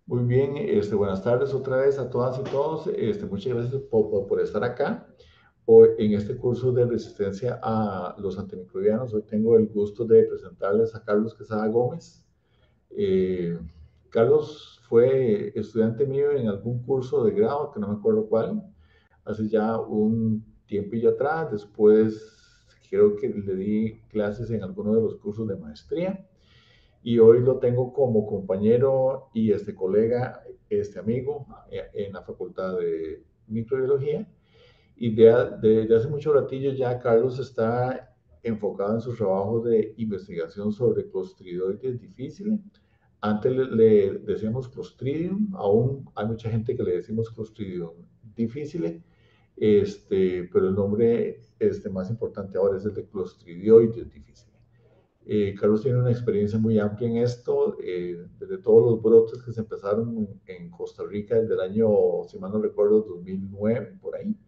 Muy bien, buenas tardes otra vez a todas y todos. Muchas gracias por estar acá. Hoy, en este curso de resistencia a los antimicrobianos, hoy tengo el gusto de presentarles a Carlos Quesada Gómez. Eh, Carlos fue estudiante mío en algún curso de grado, que no me acuerdo cuál, hace ya un tiempillo atrás. Después creo que le di clases en alguno de los cursos de maestría y hoy lo tengo como compañero y colega, amigo en la Facultad de Microbiología. Y de hace mucho ratillo ya Carlos está enfocado en su trabajo de investigación sobre Clostridioides difficile. Antes le decíamos Clostridium, aún hay mucha gente que le decimos Clostridium difficile, pero el nombre más importante ahora es el de Clostridioides difficile. Carlos tiene una experiencia muy amplia en esto, desde todos los brotes que se empezaron en Costa Rica desde el año, si mal no recuerdo, 2009, por ahí,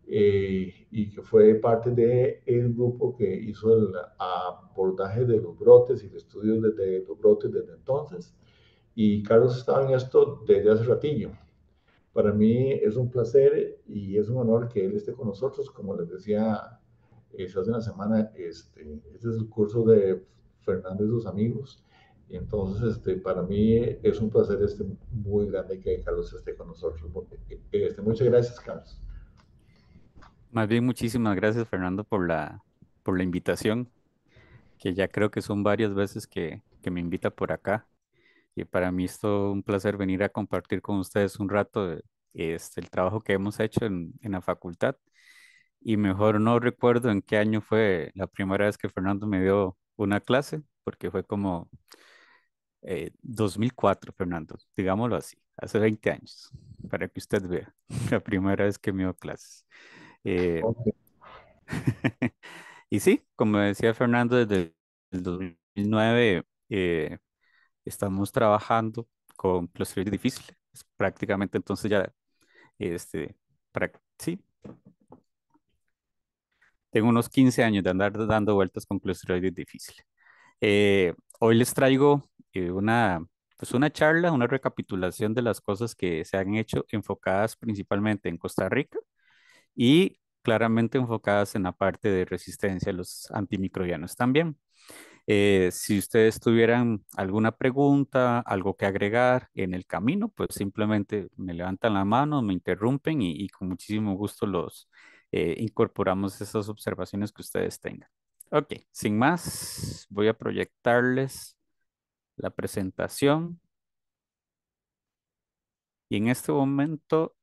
y que fue parte del grupo que hizo el abordaje de los brotes y el estudio de los brotes desde entonces. Y Carlos estaba en esto desde hace ratillo. Para mí es un placer y es un honor que él esté con nosotros. Como les decía, hace una semana, este es el curso de Fernando y sus amigos. Y entonces, para mí es un placer muy grande que Carlos esté con nosotros. Muchas gracias, Carlos. Más bien, muchísimas gracias, Fernando, por la invitación, que ya creo que son varias veces que me invita por acá. Y para mí es todo un placer venir a compartir con ustedes un rato de el trabajo que hemos hecho en la facultad. Y mejor no recuerdo en qué año fue la primera vez que Fernando me dio una clase, porque fue como 2004, Fernando, digámoslo así, hace 20 años, para que usted vea la primera vez que me dio clases. Eh, Ok. Y sí, como decía Fernando, desde el 2009 estamos trabajando con clústeres difíciles. Prácticamente entonces ya, este, sí, tengo unos 15 años de andar dando vueltas con clústeres difíciles. Hoy les traigo pues una charla, una recapitulación de las cosas que se han hecho enfocadas principalmente en Costa Rica y claramente enfocadas en la parte de resistencia a los antimicrobianos también. Si ustedes tuvieran alguna pregunta, algo que agregar en el camino, pues simplemente me levantan la mano, me interrumpen y con muchísimo gusto los incorporamos esas observaciones que ustedes tengan. Ok, sin más, voy a proyectarles la presentación y en este momento,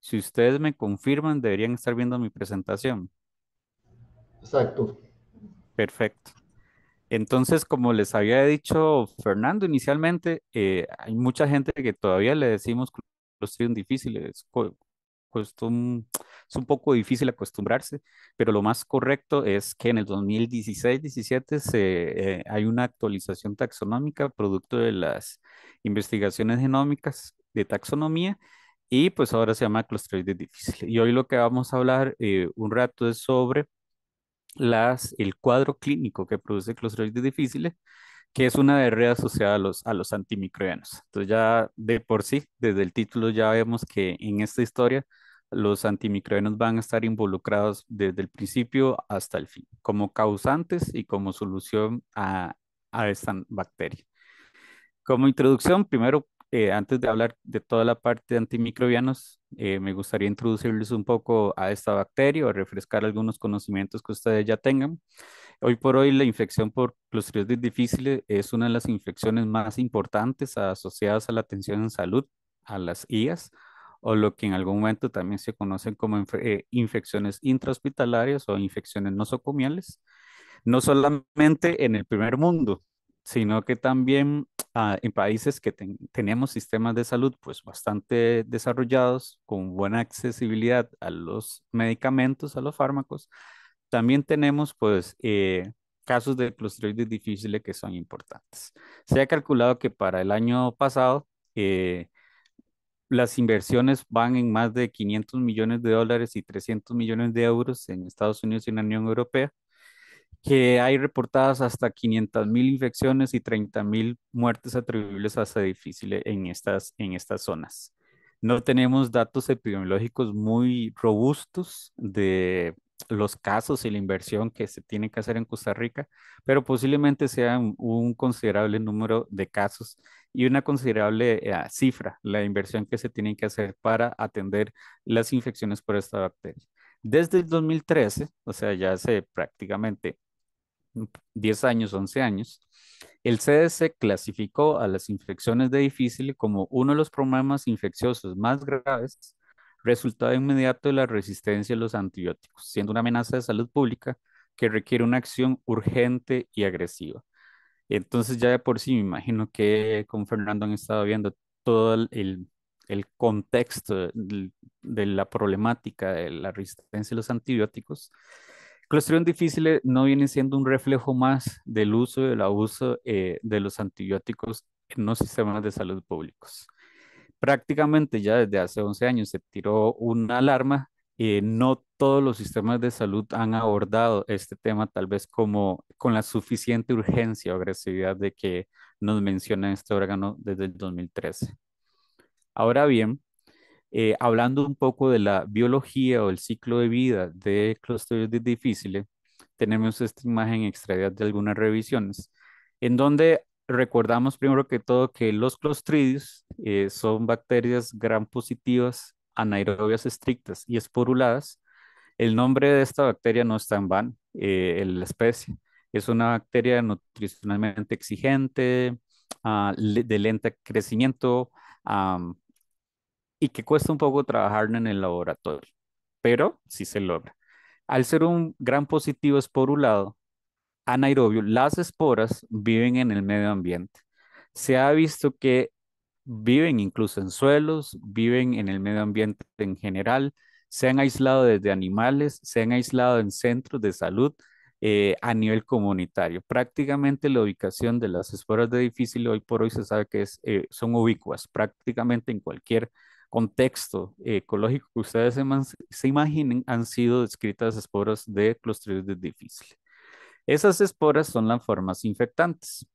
si ustedes me confirman, deberían estar viendo mi presentación. Exacto. Perfecto. Entonces, como les había dicho Fernando inicialmente, hay mucha gente que todavía le decimos Clostridium difficile. Es un poco difícil acostumbrarse, pero lo más correcto es que en el 2016-17 hay una actualización taxonómica producto de las investigaciones genómicas de taxonomía y pues ahora se llama Clostridium difficile. Y hoy lo que vamos a hablar un rato es sobre el cuadro clínico que produce Clostridium difficile, que es una diarrea asociada a los antimicrobianos. Entonces ya de por sí, desde el título ya vemos que en esta historia los antimicrobianos van a estar involucrados desde el principio hasta el fin, como causantes y como solución a esta bacteria. Como introducción, primero, antes de hablar de toda la parte de antimicrobianos, me gustaría introducirles un poco a esta bacteria o refrescar algunos conocimientos que ustedes ya tengan. Hoy por hoy, la infección por Clostridium difficile es una de las infecciones más importantes asociadas a la atención en salud, a las IAS, o lo que en algún momento también se conocen como infecciones intrahospitalarias o infecciones nosocomiales, no solamente en el primer mundo, sino que también en países que tenemos sistemas de salud pues bastante desarrollados, con buena accesibilidad a los medicamentos, a los fármacos, también tenemos pues casos de Clostridium difficile que son importantes. Se ha calculado que para el año pasado las inversiones van en más de 500 millones de dólares y 300 millones de euros en Estados Unidos y en la Unión Europea que hay reportadas hasta 500.000 infecciones y 30.000 muertes atribuibles a esta difícil en estas zonas. No tenemos datos epidemiológicos muy robustos de los casos y la inversión que se tiene que hacer en Costa Rica, pero posiblemente sea un considerable número de casos y una considerable cifra, la inversión que se tiene que hacer para atender las infecciones por esta bacteria. Desde el 2013, o sea, ya hace prácticamente 10 años, 11 años, el CDC clasificó a las infecciones de difícil como uno de los problemas infecciosos más graves, resultado inmediato de la resistencia a los antibióticos, siendo una amenaza de salud pública que requiere una acción urgente y agresiva. Entonces ya de por sí me imagino que con Fernando han estado viendo todo el contexto de la problemática de la resistencia a los antibióticos. Clostridium difficile no viene siendo un reflejo más del uso y del abuso de los antibióticos en los sistemas de salud públicos. Prácticamente ya desde hace 11 años se tiró una alarma. No todos los sistemas de salud han abordado este tema tal vez como con la suficiente urgencia o agresividad de que nos menciona este órgano desde el 2013. Ahora bien, hablando un poco de la biología o el ciclo de vida de Clostridium difficile, tenemos esta imagen extraída de algunas revisiones, en donde recordamos primero que todo que los clostridios son bacterias gram positivas, anaerobias estrictas y esporuladas. El nombre de esta bacteria no está en vano, la especie. Es una bacteria nutricionalmente exigente, de lento crecimiento, y que cuesta un poco trabajar en el laboratorio, pero sí se logra. Al ser un gran positivo esporulado, anaerobio, las esporas viven en el medio ambiente. Se ha visto que viven incluso en suelos, viven en el medio ambiente en general, se han aislado desde animales, se han aislado en centros de salud a nivel comunitario. Prácticamente la ubicación de las esporas de difícil hoy por hoy se sabe que son ubicuas, prácticamente en cualquier contexto ecológico que ustedes se imaginen, han sido descritas esporas de Clostridium difficile. Esas esporas son las formas infectantes.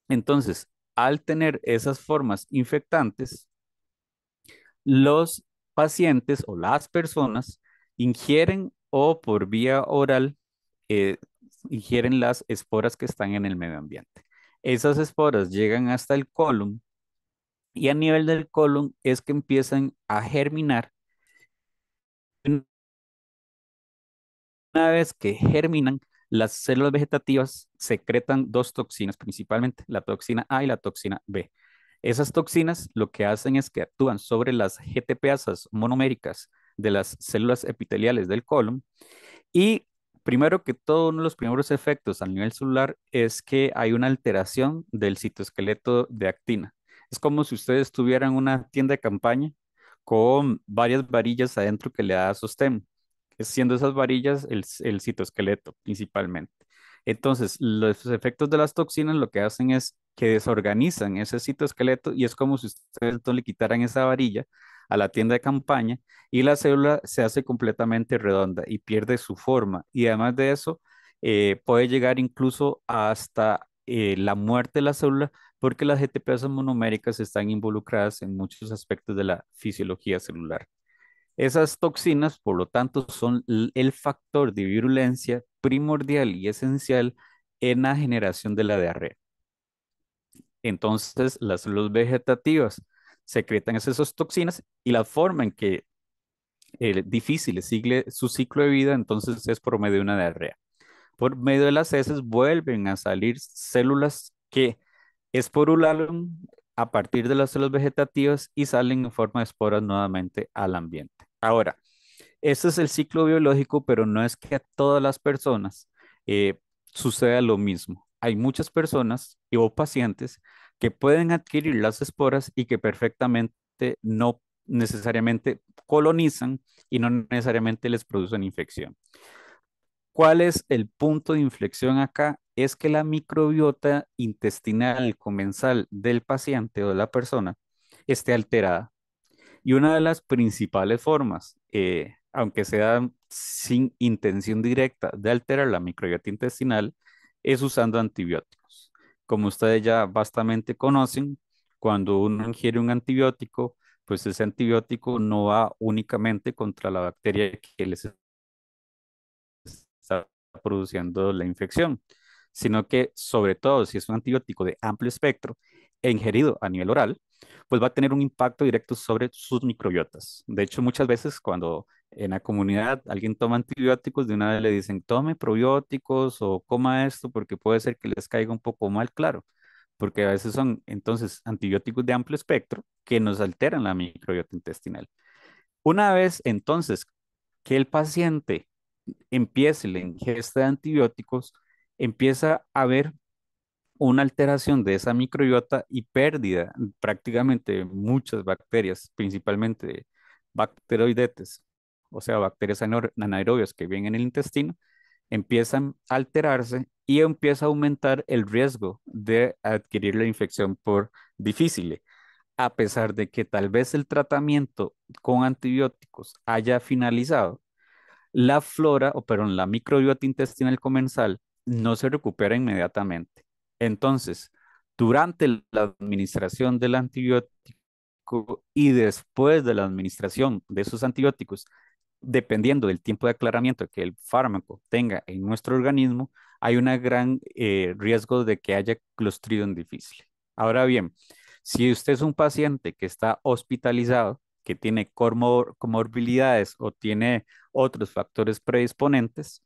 Entonces, al tener esas formas infectantes, los pacientes o las personas ingieren o por vía oral eh, ingieren las esporas que están en el medio ambiente. Esas esporas llegan hasta el colon y a nivel del colon es que empiezan a germinar. Una vez que germinan, las células vegetativas secretan dos toxinas, principalmente la toxina A y la toxina B. Esas toxinas lo que hacen es que actúan sobre las GTPasas monoméricas de las células epiteliales del colon y primero que todo, uno de los primeros efectos a nivel celular es que hay una alteración del citoesqueleto de actina. Es como si ustedes tuvieran una tienda de campaña con varias varillas adentro que le da sostén, siendo esas varillas el citoesqueleto principalmente. Entonces, los efectos de las toxinas lo que hacen es que desorganizan ese citoesqueleto y es como si ustedes entonces le quitaran esa varilla a la tienda de campaña y la célula se hace completamente redonda y pierde su forma. Y además de eso, puede llegar incluso hasta la muerte de la célula porque las GTPasas monoméricas están involucradas en muchos aspectos de la fisiología celular. Esas toxinas, por lo tanto, son el factor de virulencia primordial y esencial en la generación de la diarrea. Entonces, las células vegetativas secretan esas toxinas y la forma en que difícil sigue su ciclo de vida, entonces es por medio de una diarrea. Por medio de las heces vuelven a salir células que esporularon a partir de las células vegetativas y salen en forma de esporas nuevamente al ambiente. Ahora, este es el ciclo biológico, pero no es que a todas las personas eh, suceda lo mismo. Hay muchas personas o pacientes que pueden adquirir las esporas y que perfectamente no necesariamente colonizan y no necesariamente les producen infección. ¿Cuál es el punto de inflexión acá? Es que la microbiota intestinal comensal del paciente o de la persona esté alterada. Y una de las principales formas aunque sea sin intención directa de alterar la microbiota intestinal, es usando antibióticos. Como ustedes ya bastante conocen, cuando uno ingiere un antibiótico, pues ese antibiótico no va únicamente contra la bacteria que les está produciendo la infección, sino que sobre todo si es un antibiótico de amplio espectro e ingerido a nivel oral, pues va a tener un impacto directo sobre sus microbiotas. De hecho, muchas veces cuando en la comunidad alguien toma antibióticos, de una vez le dicen, tome probióticos o coma esto porque puede ser que les caiga un poco mal, claro, porque a veces son entonces antibióticos de amplio espectro que nos alteran la microbiota intestinal. Una vez entonces que el paciente empiece la ingesta de antibióticos, empieza a haber una alteración de esa microbiota y pérdida prácticamente de muchas bacterias, principalmente bacteroidetes, o sea, bacterias anaerobias que viven en el intestino, empiezan a alterarse y empieza a aumentar el riesgo de adquirir la infección por difícil, a pesar de que tal vez el tratamiento con antibióticos haya finalizado, la flora, o perdón, la microbiota intestinal comensal no se recupera inmediatamente. Entonces, durante la administración del antibiótico y después de la administración de esos antibióticos, dependiendo del tiempo de aclaramiento que el fármaco tenga en nuestro organismo, hay un gran riesgo de que haya Clostridium difficile. Ahora bien, si usted es un paciente que está hospitalizado, que tiene comorbilidades o tiene otros factores predisponentes,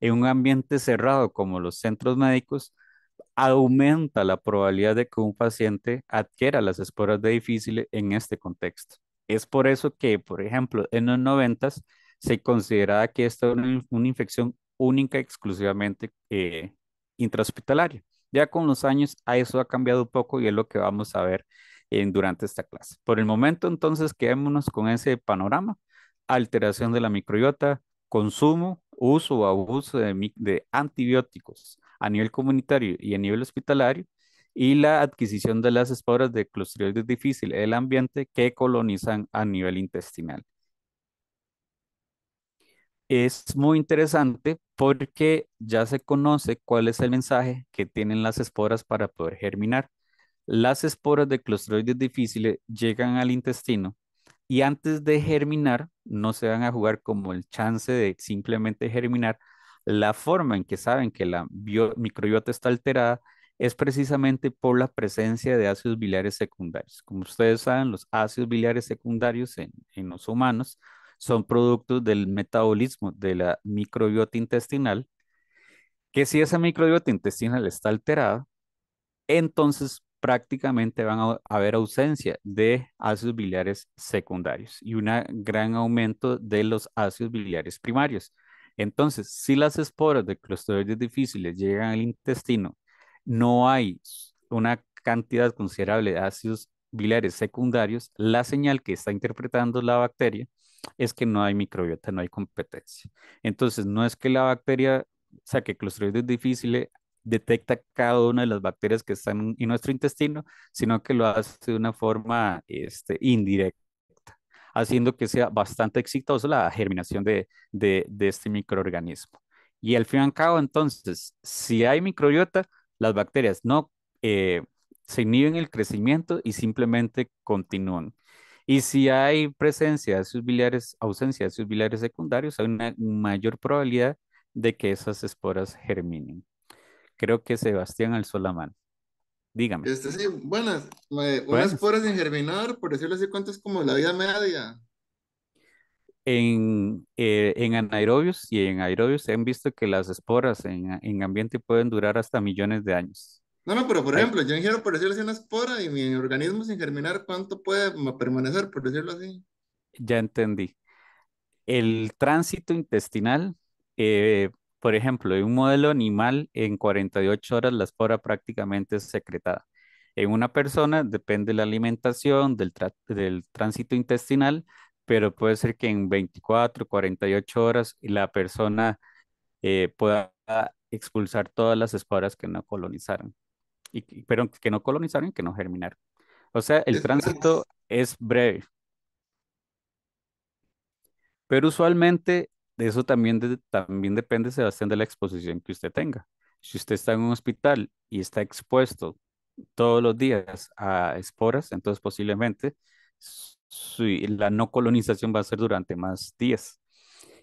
en un ambiente cerrado como los centros médicos, aumenta la probabilidad de que un paciente adquiera las esporas de difícil en este contexto. Es por eso que, por ejemplo, en los noventas se consideraba que esta era una infección única exclusivamente intrahospitalaria. Ya con los años a eso ha cambiado un poco y es lo que vamos a ver durante esta clase. Por el momento, entonces, quedémonos con ese panorama: alteración de la microbiota, consumo, uso o abuso de antibióticos a nivel comunitario y a nivel hospitalario, y la adquisición de las esporas de Clostridioides difficile del ambiente que colonizan a nivel intestinal. Es muy interesante porque ya se conoce cuál es el mensaje que tienen las esporas para poder germinar. Las esporas de Clostridioides difficile llegan al intestino y antes de germinar no se van a jugar como el chance de simplemente germinar. La forma en que saben que la microbiota está alterada es precisamente por la presencia de ácidos biliares secundarios. Como ustedes saben, los ácidos biliares secundarios en los humanos son productos del metabolismo de la microbiota intestinal, que si esa microbiota intestinal está alterada, entonces prácticamente van a haber ausencia de ácidos biliares secundarios y un gran aumento de los ácidos biliares primarios. Entonces, si las esporas de Clostridioides difficile llegan al intestino, no hay una cantidad considerable de ácidos biliares secundarios, la señal que está interpretando la bacteria es que no hay microbiota, no hay competencia. Entonces, no es que la bacteria, o sea, que Clostridioides difficile detecta cada una de las bacterias que están en nuestro intestino, sino que lo hace de una forma indirecta, haciendo que sea bastante exitosa la germinación de este microorganismo. Y al fin y al cabo, entonces, si hay microbiota, las bacterias no se inhiben el crecimiento y simplemente continúan. Y si hay presencia de ácidos biliares, ausencia de ácidos biliares secundarios, hay una mayor probabilidad de que esas esporas germinen. Creo que Sebastián alzó la mano. Dígame. Sí, buenas. Unas Bueno, poras sin germinar, por decirlo así, ¿cuánto es como la vida media? en anaerobios y en aerobios se han visto que las esporas en ambiente pueden durar hasta millones de años. No, no, pero por Ay, ejemplo, yo ingiero, por decirlo así, una espora y mi organismo sin germinar, ¿cuánto puede permanecer, por decirlo así? ya entendí. El tránsito intestinal, eh, por ejemplo, en un modelo animal, en 48 horas la espora prácticamente es secretada. En una persona depende de la alimentación, del tránsito intestinal, pero puede ser que en 24, 48 horas la persona pueda expulsar todas las esporas que no colonizaron, pero que no colonizaron y que no germinaron. O sea, el Es, tránsito es breve, Pero usualmente de eso también, también depende, Sebastián, de la exposición que usted tenga. Si usted está en un hospital y está expuesto todos los días a esporas, entonces posiblemente la no colonización va a ser durante más días.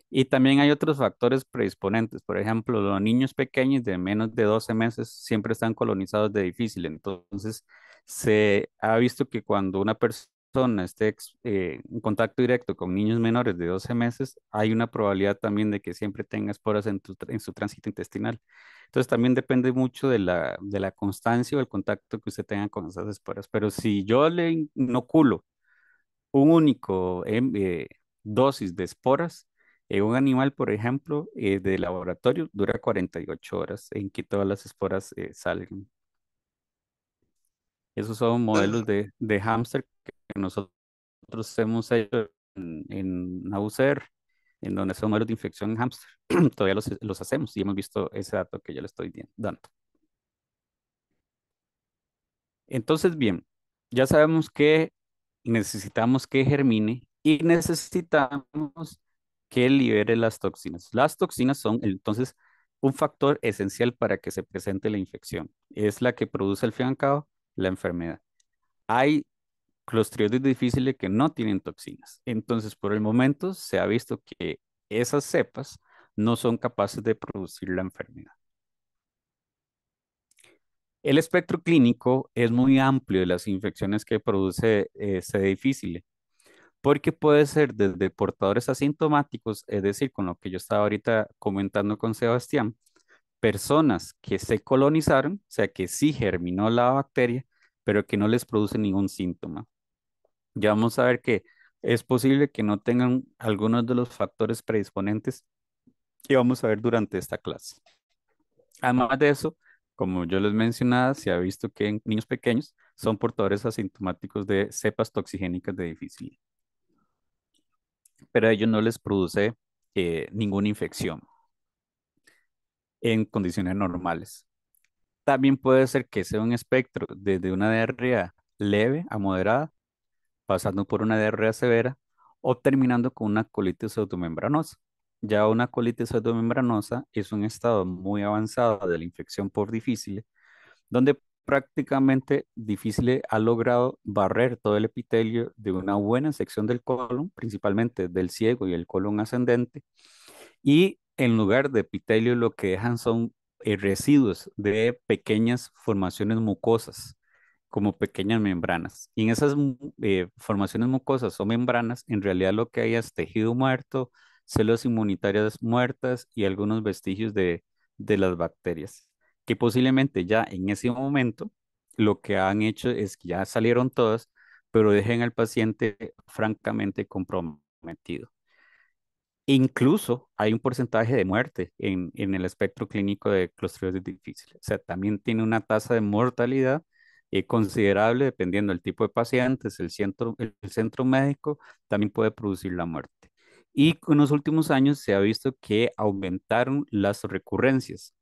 Y también hay otros factores predisponentes. Por ejemplo, los niños pequeños de menos de 12 meses siempre están colonizados de difícil. Entonces, se ha visto que cuando una persona esté en contacto directo con niños menores de 12 meses, hay una probabilidad también de que siempre tenga esporas en su tránsito intestinal. Entonces, también depende mucho de la constancia o el contacto que usted tenga con esas esporas. Pero si yo le inoculo un único dosis de esporas, un animal, por ejemplo, de laboratorio, dura 48 horas en que todas las esporas salgan. Esos son modelos de hámster que nosotros hemos hecho en Nausea, en donde son modelos de infección en hámster. Todavía los hacemos y hemos visto ese dato que yo le estoy dando. Entonces, bien, ya sabemos que necesitamos que germine y necesitamos que libere las toxinas. Las toxinas son entonces un factor esencial para que se presente la infección. Es la que produce al fin y al cabo la enfermedad. Hay clostridioides difíciles que no tienen toxinas. Entonces, por el momento se ha visto que esas cepas no son capaces de producir la enfermedad. El espectro clínico es muy amplio de las infecciones que produce C. difficile, porque puede ser desde portadores asintomáticos, es decir, con lo que yo estaba ahorita comentando con Sebastián, personas que se colonizaron, o sea, que sí germinó la bacteria, pero que no les produce ningún síntoma. Ya vamos a ver que es posible que no tengan algunos de los factores predisponentes que vamos a ver durante esta clase. Además de eso, como yo les mencionaba, se ha visto que en niños pequeños son portadores asintomáticos de cepas toxigénicas de difícil, pero a ellos no les produce ninguna infección en condiciones normales. También puede ser que sea un espectro desde una diarrea leve a moderada, pasando por una diarrea severa o terminando con una colitis pseudomembranosa. Ya una colitis pseudomembranosa es un estado muy avanzado de la infección por difícil, donde prácticamente difícil ha logrado barrer todo el epitelio de una buena sección del colon, principalmente del ciego y el colon ascendente, y en lugar de epitelio lo que dejan son residuos de pequeñas formaciones mucosas, como pequeñas membranas. Y en esas formaciones mucosas o membranas, en realidad lo que hay es tejido muerto, células inmunitarias muertas y algunos vestigios de las bacterias, que posiblemente ya en ese momento lo que han hecho es que ya salieron todas, pero dejen al paciente francamente comprometido. Incluso hay un porcentaje de muerte en el espectro clínico de clostridioides difíciles. O sea, también tiene una tasa de mortalidad considerable dependiendo del tipo de pacientes, el centro médico también puede producir la muerte. Y en los últimos años se ha visto que aumentaron las recurrencias.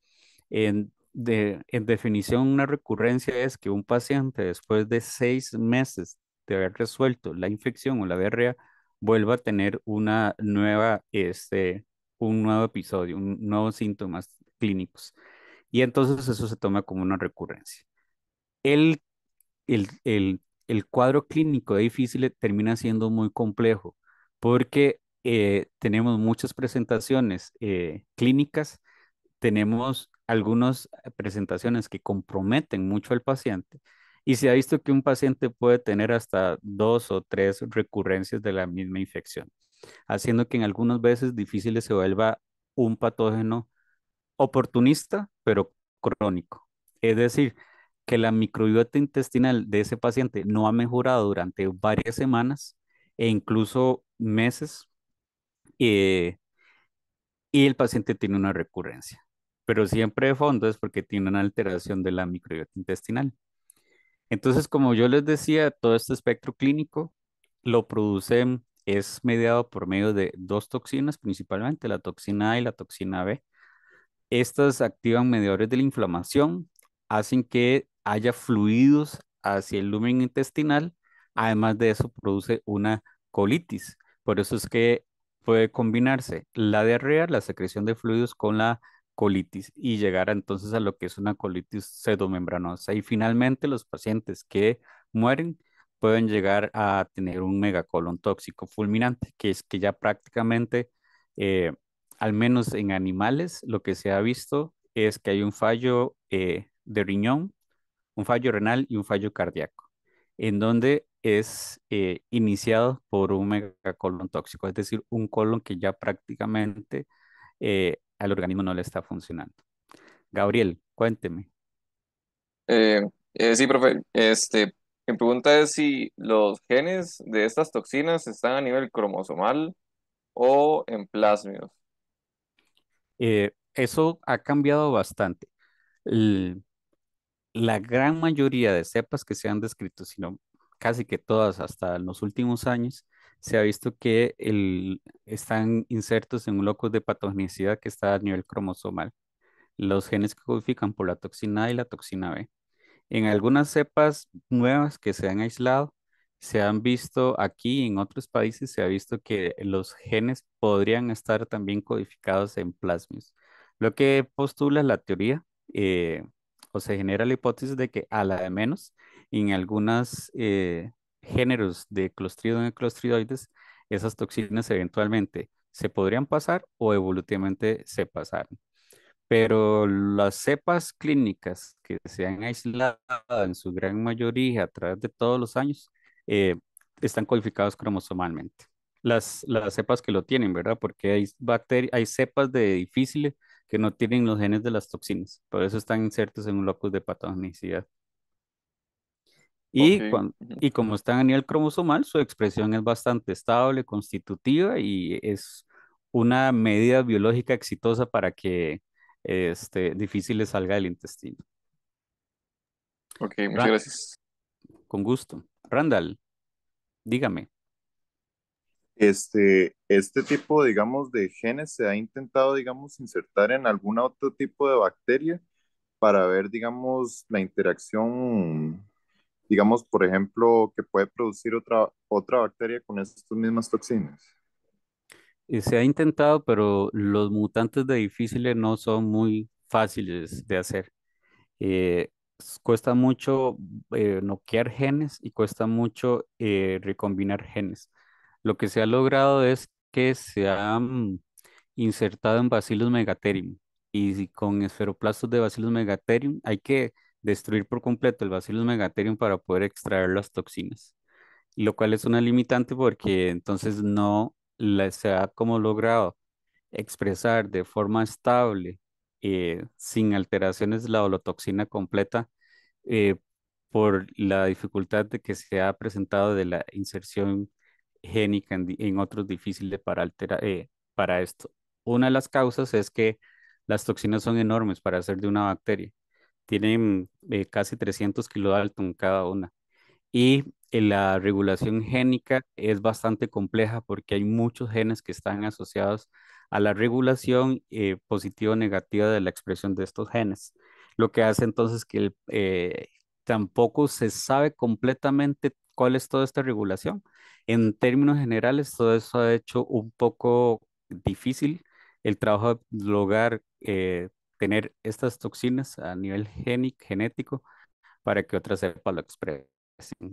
En definición, una recurrencia es que un paciente después de 6 meses de haber resuelto la infección o la diarrea, vuelva a tener un nuevo episodio, nuevos síntomas clínicos. Y entonces eso se toma como una recurrencia. El, el cuadro clínico de difícil termina siendo muy complejo porque tenemos muchas presentaciones clínicas, tenemos algunas presentaciones que comprometen mucho al paciente y se ha visto que un paciente puede tener hasta 2 o 3 recurrencias de la misma infección, haciendo que en algunas veces difícil se vuelva un patógeno oportunista, pero crónico. Es decir, que la microbiota intestinal de ese paciente no ha mejorado durante varias semanas e incluso meses, eh, y el paciente tiene una recurrencia. Pero siempre de fondo es porque tiene una alteración de la microbiota intestinal. Entonces, como yo les decía, todo este espectro clínico lo producen, es mediado por medio de dos toxinas, principalmente la toxina A y la toxina B. Estas activan mediadores de la inflamación, hacen que haya fluidos hacia el lumen intestinal. Además de eso, produce una colitis. Por eso es que puede combinarse la diarrea, la secreción de fluidos con la colitis y llegar entonces a lo que es una colitis pseudomembranosa. Y finalmente los pacientes que mueren pueden llegar a tener un megacolon tóxico fulminante, que es que ya prácticamente, eh, al menos en animales, lo que se ha visto es que hay un fallo de riñón, un fallo renal y un fallo cardíaco, en donde es iniciado por un megacolon tóxico, es decir, un colon que ya prácticamente al organismo no le está funcionando. Gabriel, cuénteme. Eh, sí, profe. Mi pregunta es si los genes de estas toxinas están a nivel cromosomal o en plásmidos. Eso ha cambiado bastante. L- la gran mayoría de cepas que se han descrito, sino casi que todas hasta en los últimos años, se ha visto que están insertos en un locus de patogenicidad que está a nivel cromosomal. Los genes que codifican por la toxina A y la toxina B. En algunas cepas nuevas que se han aislado, se han visto aquí en otros países, se ha visto que los genes podrían estar también codificados en plásmidos. Lo que postula la teoría, o se genera la hipótesis de que a la de menos, en algunos géneros de Clostridium y Clostridioides, esas toxinas eventualmente se podrían pasar o evolutivamente se pasaron. Pero las cepas clínicas que se han aislado en su gran mayoría a través de todos los años eh, están codificados cromosomalmente. Las cepas que lo tienen, ¿verdad? Porque hay hay cepas de difíciles que no tienen los genes de las toxinas, por eso están insertos en un locus de patogenicidad. Ok. Y, Ujú. y como están a nivel cromosomal, su expresión es bastante estable, constitutiva y es una medida biológica exitosa para que difícil le salga del intestino. Ok, muchas Ra- gracias. con gusto. Randall, dígame. Este tipo, digamos, de genes se ha intentado, digamos, insertar en algún otro tipo de bacteria para ver, digamos, la interacción, digamos, por ejemplo, que puede producir otra bacteria con estas mismas toxinas. Se ha intentado, pero los mutantes de difíciles no son muy fáciles de hacer. Cuesta mucho noquear genes y cuesta mucho recombinar genes. Lo que se ha logrado es que se han insertado en Bacillus megaterium y con esferoplastos de Bacillus megaterium hay que destruir por completo el Bacillus megaterium para poder extraer las toxinas, lo cual es una limitante porque entonces no se ha como logrado expresar de forma estable, sin alteraciones, la holotoxina completa, eh, por la dificultad de que se ha presentado de la inserción génica en otros difíciles para para esto. Una de las causas es que las toxinas son enormes para ser de una bacteria. Tienen casi 300 kilodalton cada una. Y la regulación génica es bastante compleja porque hay muchos genes que están asociados a la regulación positiva o negativa de la expresión de estos genes. Lo que hace entonces que tampoco se sabe completamente cuál es toda esta regulación. En términos generales, todo eso ha hecho un poco difícil el trabajo de lograr tener estas toxinas a nivel genético para que otra cepa lo exprese.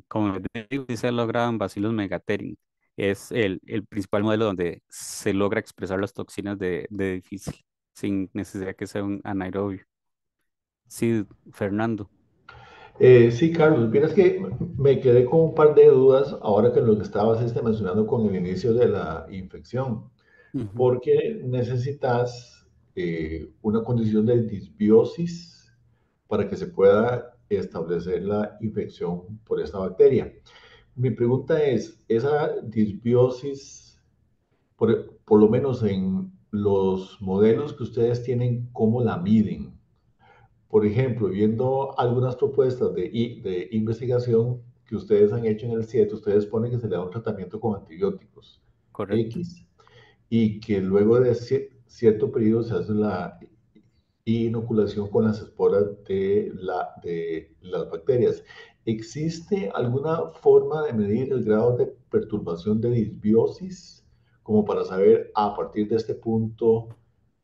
Como les digo, sí se ha logrado en Bacillus megaterium. Es el principal modelo donde se logra expresar las toxinas de difícil, sin necesidad que sea un anaerobio. Sí, Fernando. Sí, Carlos, miras que me quedé con un par de dudas ahora que lo que estabas mencionando con el inicio de la infección, Ujú, porque necesitas una condición de disbiosis para que se pueda establecer la infección por esta bacteria. Mi pregunta es, ¿esa disbiosis, por lo menos en los modelos que ustedes tienen, cómo la miden? Por ejemplo, viendo algunas propuestas de investigación que ustedes han hecho en el 7, ustedes ponen que se le da un tratamiento con antibióticos correcto. X y que luego de cierto periodo se hace la inoculación con las esporas de las bacterias. ¿Existe alguna forma de medir el grado de perturbación de disbiosis como para saber a partir de este punto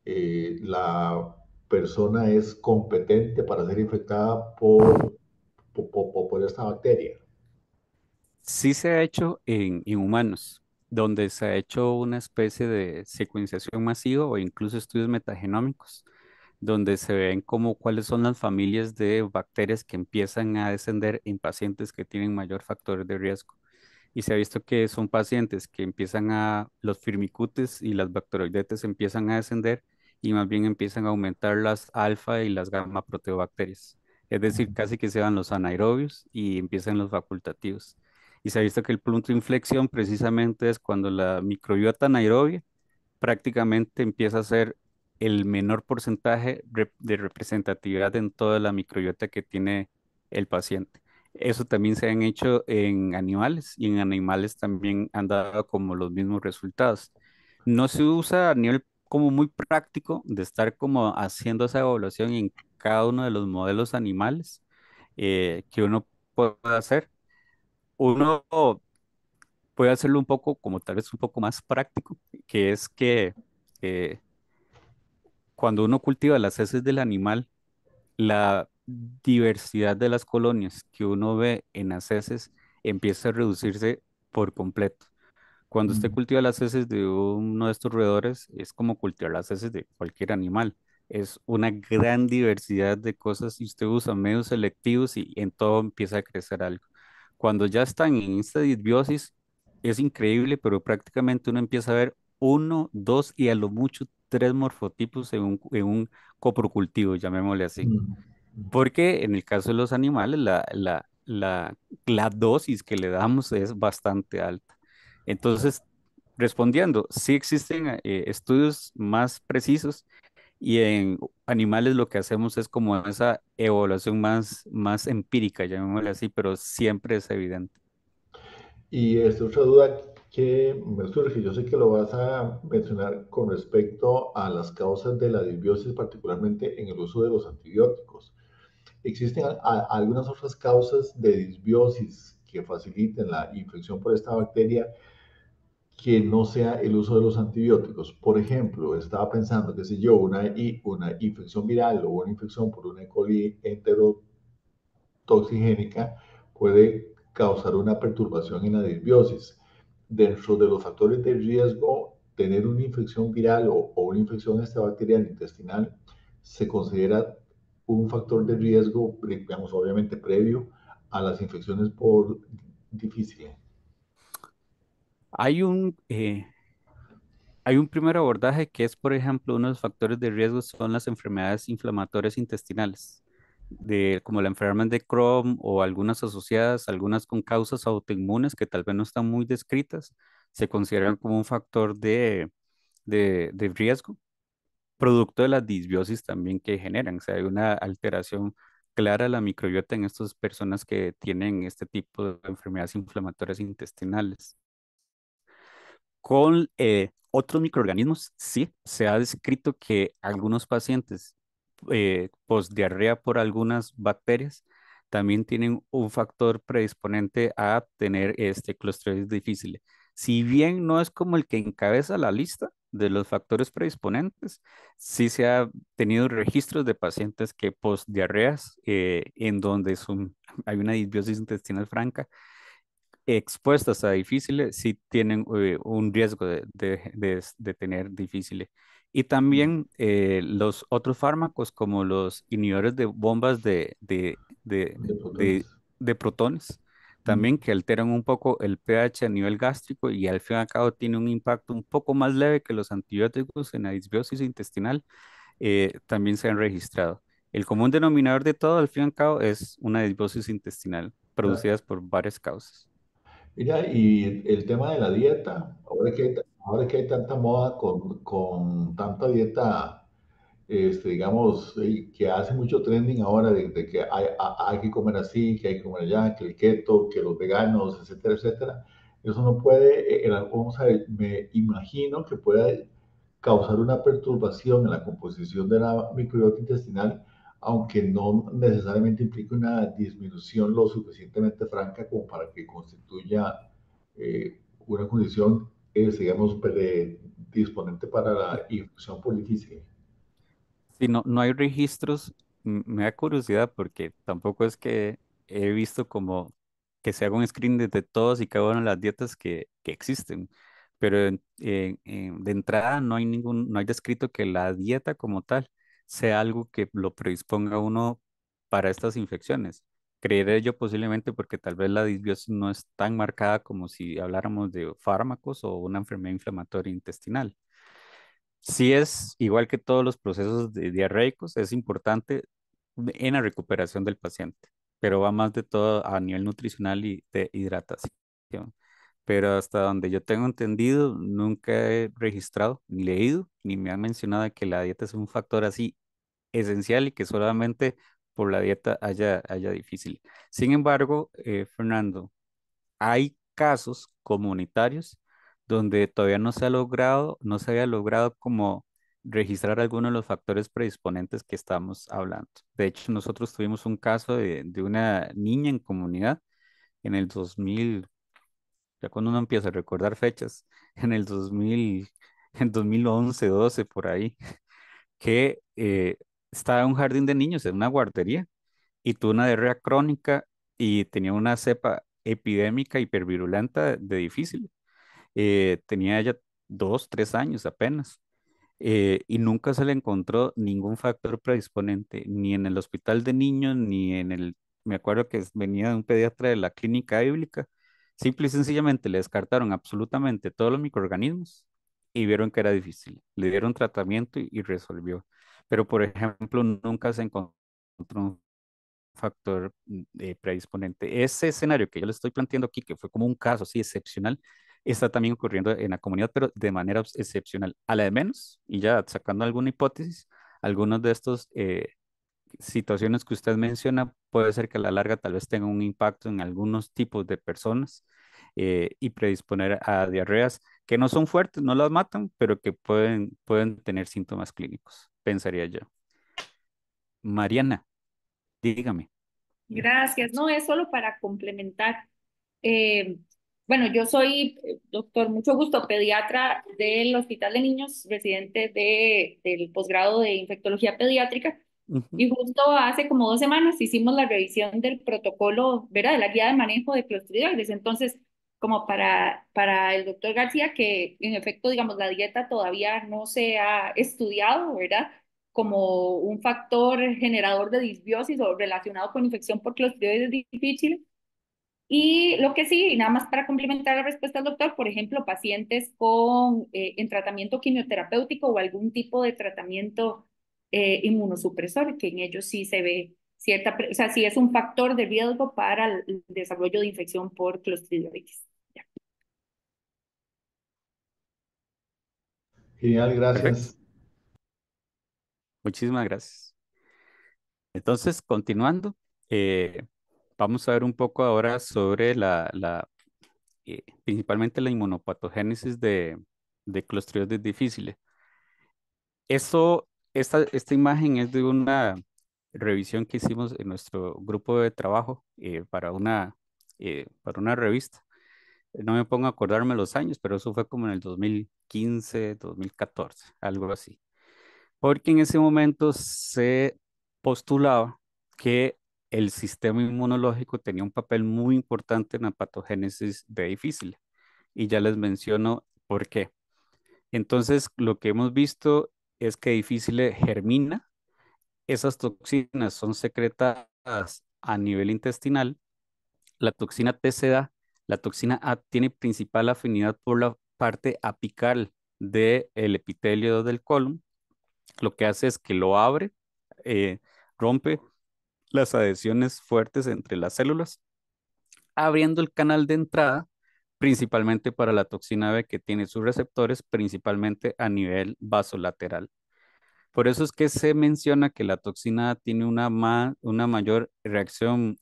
la persona es competente para ser infectada por esta bacteria. Sí se ha hecho en humanos, donde se ha hecho una especie de secuenciación masiva o incluso estudios metagenómicos, donde se ven como cuáles son las familias de bacterias que empiezan a descender en pacientes que tienen mayor factor de riesgo. Y se ha visto que son pacientes que los firmicutes y las bacteroidetes empiezan a descender y más bien empiezan a aumentar las alfa y las gamma proteobacterias. Es decir, casi que se van los anaerobios y empiezan los facultativos. Y se ha visto que el punto de inflexión precisamente es cuando la microbiota anaerobia prácticamente empieza a ser el menor porcentaje de representatividad en toda la microbiota que tiene el paciente. Eso también se han hecho en animales y en animales también han dado como los mismos resultados. No se usa a nivel como muy práctico de estar como haciendo esa evaluación en cada uno de los modelos animales que uno puede hacer. Uno puede hacerlo un poco como tal vez un poco más práctico, que es que eh, cuando uno cultiva las heces del animal, la diversidad de las colonias que uno ve en las heces empieza a reducirse por completo. Cuando usted Mm. cultiva las heces de uno de estos roedores, es como cultivar las heces de cualquier animal. Es una gran diversidad de cosas y usted usa medios selectivos y en todo empieza a crecer algo. Cuando ya están en esta disbiosis, es increíble, pero prácticamente uno empieza a ver uno, dos y a lo mucho tres morfotipos en un coprocultivo, llamémosle así. Mm. Porque en el caso de los animales, la dosis que le damos es bastante alta. Entonces, respondiendo, sí existen estudios más precisos y en animales lo que hacemos es como esa evaluación más empírica, llamémosle así, pero siempre es evidente. Y esta otra duda que me surge, yo sé que lo vas a mencionar con respecto a las causas de la disbiosis, particularmente en el uso de los antibióticos. ¿Existen algunas otras causas de disbiosis que faciliten la infección por esta bacteria que no sea el uso de los antibióticos? Por ejemplo, estaba pensando, que si yo, una infección viral o una infección por una E. coli toxigénica puede causar una perturbación en la disbiosis. Dentro de los factores de riesgo, tener una infección viral o una infección bacteriana intestinal se considera un factor de riesgo, digamos, obviamente previo a las infecciones por difícil. Hay un, eh, Hay un primer abordaje que es, por ejemplo, uno de los factores de riesgo son las enfermedades inflamatorias intestinales, como la enfermedad de Crohn o algunas asociadas, algunas con causas autoinmunes que tal vez no están muy descritas, se consideran como un factor de riesgo, producto de la disbiosis también que generan. O sea, hay una alteración clara de la microbiota en estas personas que tienen este tipo de enfermedades inflamatorias intestinales. Con otros microorganismos, sí, se ha descrito que algunos pacientes postdiarrea por algunas bacterias también tienen un factor predisponente a tener clostriditis difícil. Si bien no es como el que encabeza la lista de los factores predisponentes, sí se ha tenido registros de pacientes que postdiarreas en donde hay una disbiosis intestinal franca expuestas a difíciles sí tienen un riesgo de tener difíciles. Y también los otros fármacos como los inhibidores de bombas De protones. de protones, Mm. también que alteran un poco el pH a nivel gástrico y al fin y al cabo tiene un impacto un poco más leve que los antibióticos en la disbiosis intestinal, también se han registrado. El común denominador de todo, al fin y al cabo, es una disbiosis intestinal, Ya. producidas por varias causas. Mira, y el tema de la dieta, ahora que hay tanta moda con tanta dieta, digamos, que hace mucho trending ahora de que hay que comer así, que hay que comer allá, que el keto, que los veganos, etcétera, etcétera. Eso no puede, vamos a ver, me imagino que puede causar una perturbación en la composición de la microbiota intestinal, aunque no necesariamente implique una disminución lo suficientemente franca como para que constituya una condición es, digamos, predisponente para la infección por difícil. Si no, no hay registros, me da curiosidad porque tampoco es que he visto como que se haga un screen de todas y cada una de las dietas que existen, pero de entrada no hay no hay descrito que la dieta como tal sea algo que lo predisponga a uno para estas infecciones. Creeré yo posiblemente porque tal vez la disbiosis no es tan marcada como si habláramos de fármacos o una enfermedad inflamatoria intestinal. Sí es igual que todos los procesos diarreicos, es importante en la recuperación del paciente, pero va más de todo a nivel nutricional y de hidratación. Pero hasta donde yo tengo entendido, nunca he registrado, ni leído, ni me han mencionado que la dieta es un factor así esencial y que solamente por la dieta haya difícil. Sin embargo, Fernando, hay casos comunitarios donde todavía no se ha logrado, no se había logrado como registrar algunos de los factores predisponentes que estamos hablando. De hecho, nosotros tuvimos un caso de una niña en comunidad en el 2000, ya cuando uno empieza a recordar fechas, en el 2000, en 2011, 12, por ahí, que estaba en un jardín de niños, en una guardería, y tuvo una diarrea crónica y tenía una cepa epidémica hipervirulenta de difícil. Tenía ella 2, 3 años apenas, y nunca se le encontró ningún factor predisponente, ni en el hospital de niños, ni en me acuerdo que venía de un pediatra de la clínica bíblica. Simple y sencillamente le descartaron absolutamente todos los microorganismos y vieron que era difícil. Le dieron tratamiento y resolvió. Pero, por ejemplo, nunca se encontró un factor predisponente. Ese escenario que yo le estoy planteando aquí, que fue como un caso así excepcional, está también ocurriendo en la comunidad, pero de manera excepcional. A la de menos, y ya sacando alguna hipótesis, algunos de estos situaciones que usted menciona puede ser que a la larga tal vez tenga un impacto en algunos tipos de personas y predisponer a diarreas que no son fuertes, no las matan, pero que pueden tener síntomas clínicos, pensaría yo. Mariana, dígame. Gracias. No, es solo para complementar. Eh, bueno, yo soy, doctor, mucho gusto, pediatra del Hospital de Niños, residente del posgrado de infectología pediátrica. Ujú. Y justo hace como 2 semanas hicimos la revisión del protocolo, ¿verdad? De la guía de manejo de clostridioides. Entonces, como para el doctor García, que en efecto, digamos, la dieta todavía no se ha estudiado, ¿verdad? Como un factor generador de disbiosis o relacionado con infección por clostridioides difíciles. Y lo que sí, y nada más para complementar la respuesta del doctor, por ejemplo, pacientes en tratamiento quimioterapéutico o algún tipo de tratamiento inmunosupresor, que en ellos sí se ve o sea, sí es un factor de riesgo para el desarrollo de infección por clostridioides. Ya. Genial, Perfecto. gracias. Muchísimas gracias. Entonces, continuando, eh, vamos a ver un poco ahora sobre principalmente la inmunopatogénesis de clostridioides difíciles. Esta imagen es de una revisión que hicimos en nuestro grupo de trabajo para una revista. No me pongo a acordarme los años, pero eso fue como en el 2015, 2014, algo así. Porque en ese momento se postulaba que el sistema inmunológico tenía un papel muy importante en la patogénesis de difícil. Y ya les menciono por qué. Entonces, lo que hemos visto es que difícil germina, esas toxinas son secretadas a nivel intestinal, la toxina T se da, la toxina A tiene principal afinidad por la parte apical del epitelio del colon, lo que hace es que lo abre, eh, rompe las adhesiones fuertes entre las células, abriendo el canal de entrada principalmente para la toxina B que tiene sus receptores principalmente a nivel vasolateral. Por eso es que se menciona que la toxina A tiene una mayor reacción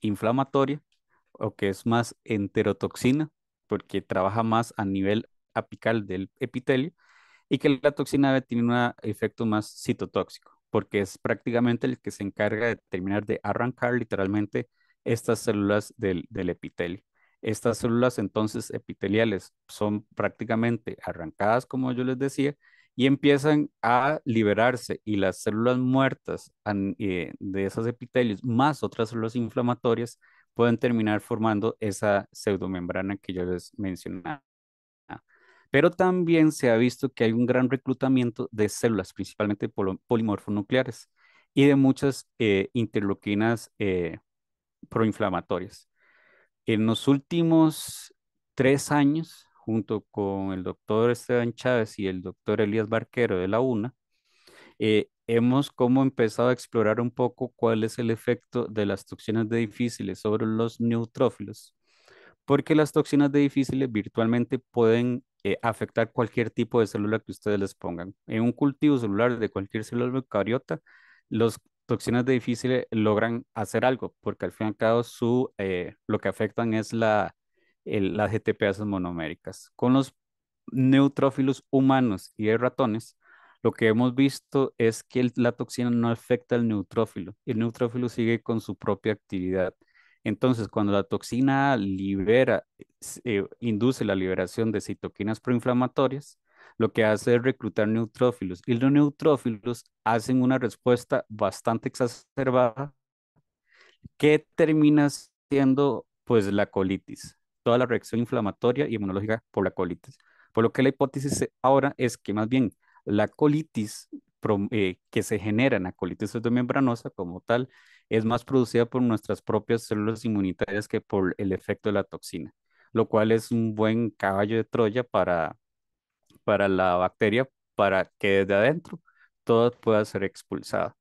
inflamatoria o que es más enterotoxina porque trabaja más a nivel apical del epitelio y que la toxina B tiene un efecto más citotóxico, porque es prácticamente el que se encarga de terminar de arrancar literalmente estas células del epitelio. Estas células entonces epiteliales son prácticamente arrancadas, como yo les decía, y empiezan a liberarse y las células muertas de esos epitelios más otras células inflamatorias pueden terminar formando esa pseudomembrana que yo les mencionaba. Pero también se ha visto que hay un gran reclutamiento de células, principalmente polimorfonucleares, y de muchas interleuquinas proinflamatorias. En los últimos 3 años, junto con el doctor Esteban Chávez y el doctor Elías Barquero de la UNA, hemos como empezado a explorar un poco cuál es el efecto de las toxinas de difíciles sobre los neutrófilos, porque las toxinas de difíciles virtualmente pueden afectar cualquier tipo de célula que ustedes les pongan. En un cultivo celular de cualquier célula eucariota, las toxinas de difíciles logran hacer algo, porque al fin y al cabo lo que afectan es las GTPases monoméricas. Con los neutrófilos humanos y de ratones, lo que hemos visto es que la toxina no afecta al neutrófilo. El neutrófilo sigue con su propia actividad. Entonces, cuando la toxina induce la liberación de citoquinas proinflamatorias, lo que hace es reclutar neutrófilos y los neutrófilos hacen una respuesta bastante exacerbada que termina siendo pues la colitis, toda la reacción inflamatoria y inmunológica por la colitis. Por lo que la hipótesis ahora es que más bien la colitis que se genera en la colitis pseudomembranosa como tal es más producida por nuestras propias células inmunitarias que por el efecto de la toxina, lo cual es un buen caballo de Troya para la bacteria para que desde adentro todo pueda ser expulsado.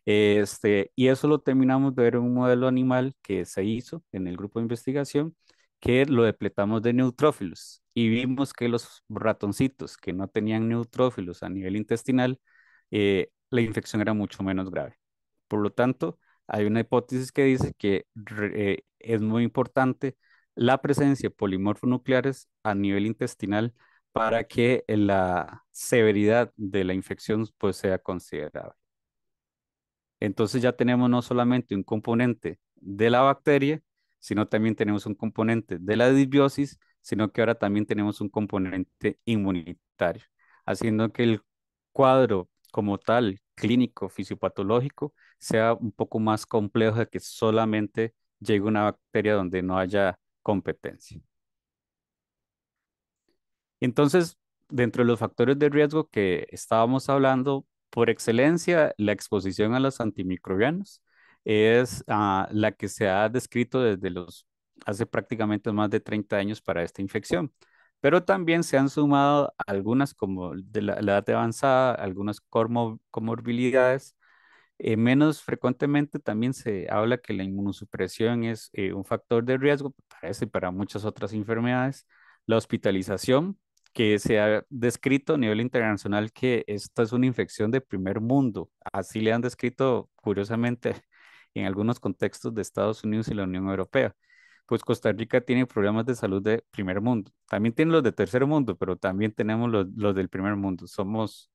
Y eso lo terminamos de ver en un modelo animal que se hizo en el grupo de investigación, que lo depletamos de neutrófilos y vimos que los ratoncitos que no tenían neutrófilos a nivel intestinal, la infección era mucho menos grave. Por lo tanto, hay una hipótesis que dice que es muy importante la presencia de polimorfonucleares a nivel intestinal para que la severidad de la infección pues, sea considerable. Entonces ya tenemos no solamente un componente de la bacteria, sino también tenemos un componente de la disbiosis, sino que ahora también tenemos un componente inmunitario, haciendo que el cuadro como tal, clínico, fisiopatológico, sea un poco más complejo de que solamente llegue una bacteria donde no haya competencia. Entonces, dentro de los factores de riesgo que estábamos hablando, por excelencia, la exposición a los antimicrobianos es la que se ha descrito hace prácticamente más de 30 años para esta infección. Pero también se han sumado algunas como de la edad avanzada, algunas comorbilidades. Menos frecuentemente también se habla que la inmunosupresión es un factor de riesgo para eso y para muchas otras enfermedades. La hospitalización, que se ha descrito a nivel internacional que esta es una infección de primer mundo. Así le han descrito, curiosamente, en algunos contextos de Estados Unidos y la Unión Europea. Pues Costa Rica tiene problemas de salud de primer mundo. También tiene los de tercer mundo, pero también tenemos los del primer mundo. Somos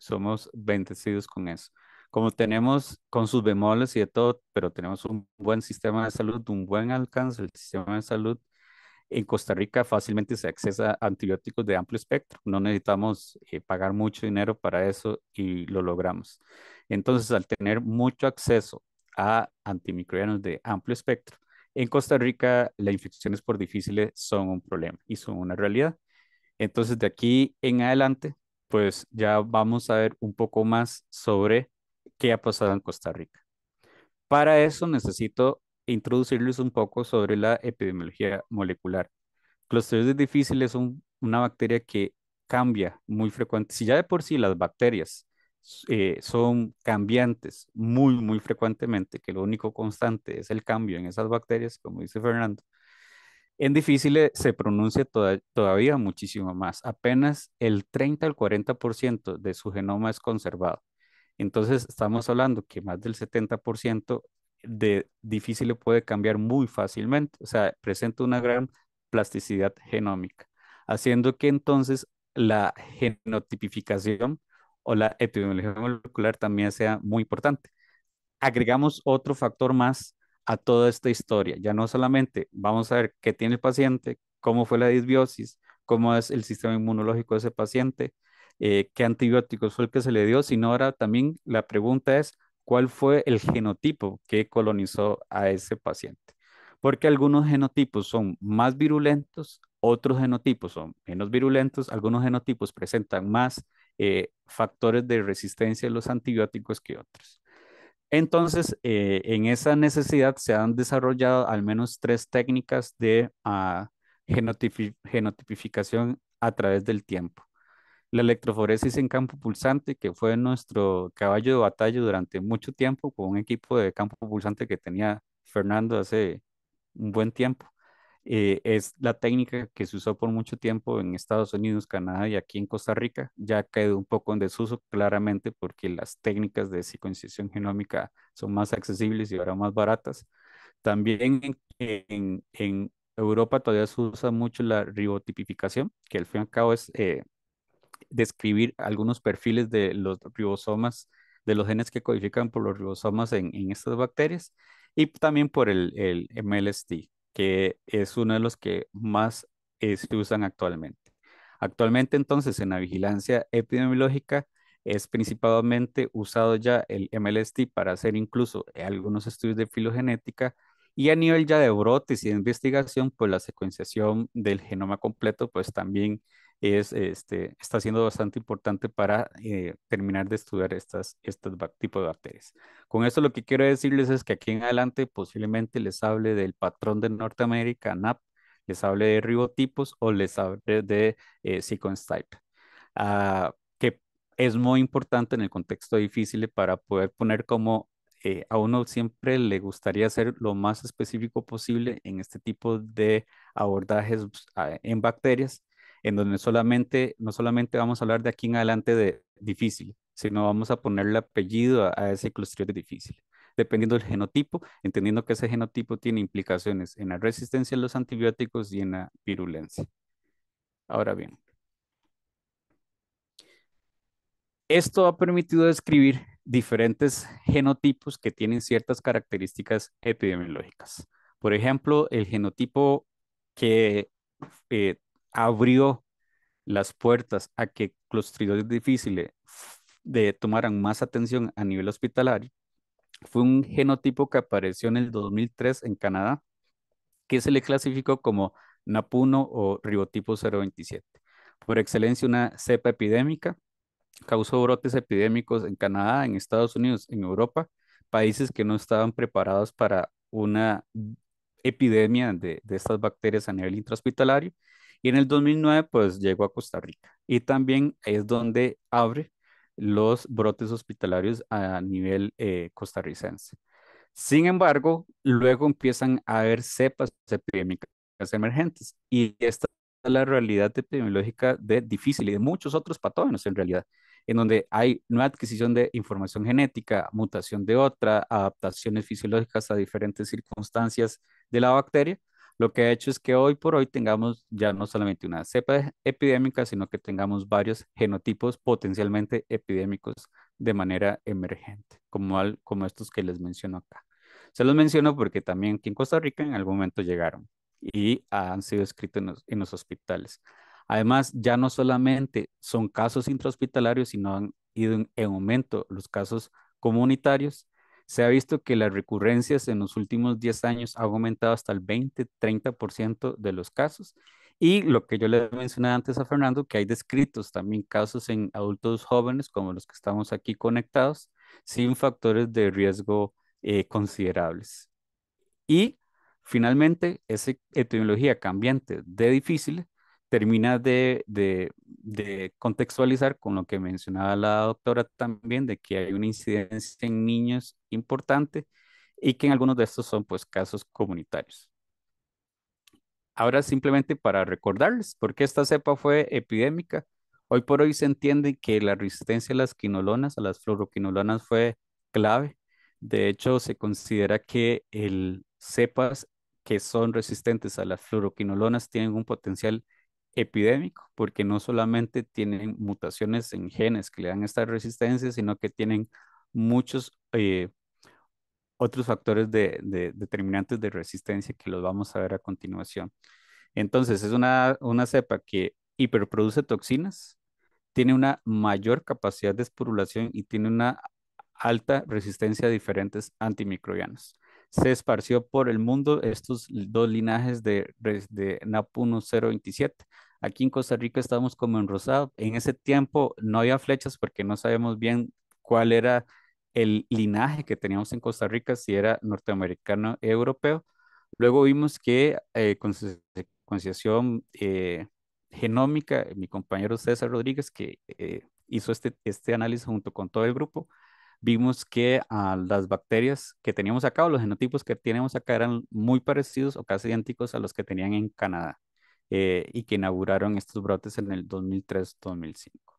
bendecidos con eso. Como tenemos con sus bemoles y de todo, pero tenemos un buen sistema de salud, un buen alcance del sistema de salud. En Costa Rica fácilmente se accesa a antibióticos de amplio espectro. No necesitamos pagar mucho dinero para eso y lo logramos. Entonces, al tener mucho acceso a antimicrobianos de amplio espectro, en Costa Rica las infecciones por difíciles son un problema y son una realidad. Entonces, de aquí en adelante, pues ya vamos a ver un poco más sobre qué ha pasado en Costa Rica. Para eso necesito introducirles un poco sobre la epidemiología molecular. Clostridios difíciles son una bacteria que cambia muy frecuente. Si ya de por sí las bacterias son cambiantes muy frecuentemente, que lo único constante es el cambio en esas bacterias, como dice Fernando, en difíciles se pronuncia todavía muchísimo más. Apenas el 30 al 40% de su genoma es conservado. Entonces, estamos hablando que más del 70% de difícil puede cambiar muy fácilmente, o sea, presenta una gran plasticidad genómica, haciendo que entonces la genotipificación o la epidemiología molecular también sea muy importante. Agregamos otro factor más a toda esta historia. Ya no solamente vamos a ver qué tiene el paciente, cómo fue la disbiosis, cómo es el sistema inmunológico de ese paciente, qué antibióticos fue el que se le dio, sino ahora también la pregunta es cuál fue el genotipo que colonizó a ese paciente. Porque algunos genotipos son más virulentos, otros genotipos son menos virulentos, algunos genotipos presentan más factores de resistencia a los antibióticos que otros. Entonces, en esa necesidad se han desarrollado al menos tres técnicas de genotipificación a través del tiempo. La electroforesis en campo pulsante, que fue nuestro caballo de batalla durante mucho tiempo, con un equipo de campo pulsante que tenía Fernando hace un buen tiempo. Es la técnica que se usó por mucho tiempo en Estados Unidos, Canadá y aquí en Costa Rica. Ya ha caído un poco en desuso, claramente, porque las técnicas de secuenciación genómica son más accesibles y ahora más baratas. También en Europa todavía se usa mucho la ribotipificación, que al fin y al cabo es describir algunos perfiles de los ribosomas, de los genes que codifican por los ribosomas en estas bacterias, y también por el MLST, que es uno de los que más se usan actualmente. Actualmente, entonces, en la vigilancia epidemiológica es principalmente usado ya el MLST para hacer incluso algunos estudios de filogenética, y a nivel ya de brotes y de investigación, pues la secuenciación del genoma completo, pues también está siendo bastante importante para terminar de estudiar estos tipos de bacterias. Con esto lo que quiero decirles es que aquí en adelante posiblemente les hable del patrón de Norteamérica, NAP, les hable de ribotipos o les hable de sequence type, que es muy importante en el contexto difícil para poder poner como a uno siempre le gustaría ser lo más específico posible en este tipo de abordajes en bacterias, en donde no solamente vamos a hablar de aquí en adelante de difícil, sino vamos a ponerle apellido a ese clostridio difícil, dependiendo del genotipo, entendiendo que ese genotipo tiene implicaciones en la resistencia a los antibióticos y en la virulencia. Ahora bien, esto ha permitido describir diferentes genotipos que tienen ciertas características epidemiológicas. Por ejemplo, el genotipo que eh, abrió las puertas a que Clostridium difficile tomaran más atención a nivel hospitalario fue un genotipo que apareció en el 2003 en Canadá, que se le clasificó como NAP1 o ribotipo 027. Por excelencia, una cepa epidémica, causó brotes epidémicos en Canadá, en Estados Unidos, en Europa, países que no estaban preparados para una epidemia de estas bacterias a nivel intrahospitalario. Y en el 2009, pues llegó a Costa Rica. Y también es donde abre los brotes hospitalarios a nivel costarricense. Sin embargo, luego empiezan a haber cepas epidémicas emergentes y esta es la realidad epidemiológica de difícil y de muchos otros patógenos en realidad, en donde hay nueva adquisición de información genética, mutación de otra, adaptaciones fisiológicas a diferentes circunstancias de la bacteria, lo que ha hecho es que hoy por hoy tengamos ya no solamente una cepa epidémica, sino que tengamos varios genotipos potencialmente epidémicos de manera emergente, como estos que les menciono acá. Se los menciono porque también aquí en Costa Rica en algún momento llegaron y han sido escritos en los hospitales. Además, ya no solamente son casos intrahospitalarios, sino han ido en aumento los casos comunitarios. Se ha visto que las recurrencias en los últimos 10 años han aumentado hasta el 20-30% de los casos. Y lo que yo le mencioné antes a Fernando, que hay descritos también casos en adultos jóvenes, como los que estamos aquí conectados, sin factores de riesgo considerables. Y finalmente, esa epidemiología cambiante de difícil termina de contextualizar con lo que mencionaba la doctora también, de que hay una incidencia en niños importante y que en algunos de estos son pues casos comunitarios. Ahora simplemente para recordarles por qué esta cepa fue epidémica. Hoy por hoy se entiende que la resistencia a las quinolonas, a las fluoroquinolonas fue clave. De hecho, se considera que el cepas que son resistentes a las fluoroquinolonas tienen un potencial epidémico porque no solamente tienen mutaciones en genes que le dan esta resistencia, sino que tienen muchos otros factores determinantes de resistencia que los vamos a ver a continuación. Entonces, es una cepa que hiperproduce toxinas, tiene una mayor capacidad de esporulación y tiene una alta resistencia a diferentes antimicrobianos. Se esparció por el mundo estos dos linajes de NAP1 027. Aquí en Costa Rica estamos como en rosado. En ese tiempo no había flechas porque no sabemos bien cuál era el linaje que teníamos en Costa Rica, si era norteamericano o europeo. Luego vimos que con su secuenciación genómica, mi compañero César Rodríguez, que hizo este análisis junto con todo el grupo, vimos que las bacterias que teníamos acá o los genotipos que tenemos acá eran muy parecidos o casi idénticos a los que tenían en Canadá y que inauguraron estos brotes en el 2003-2005.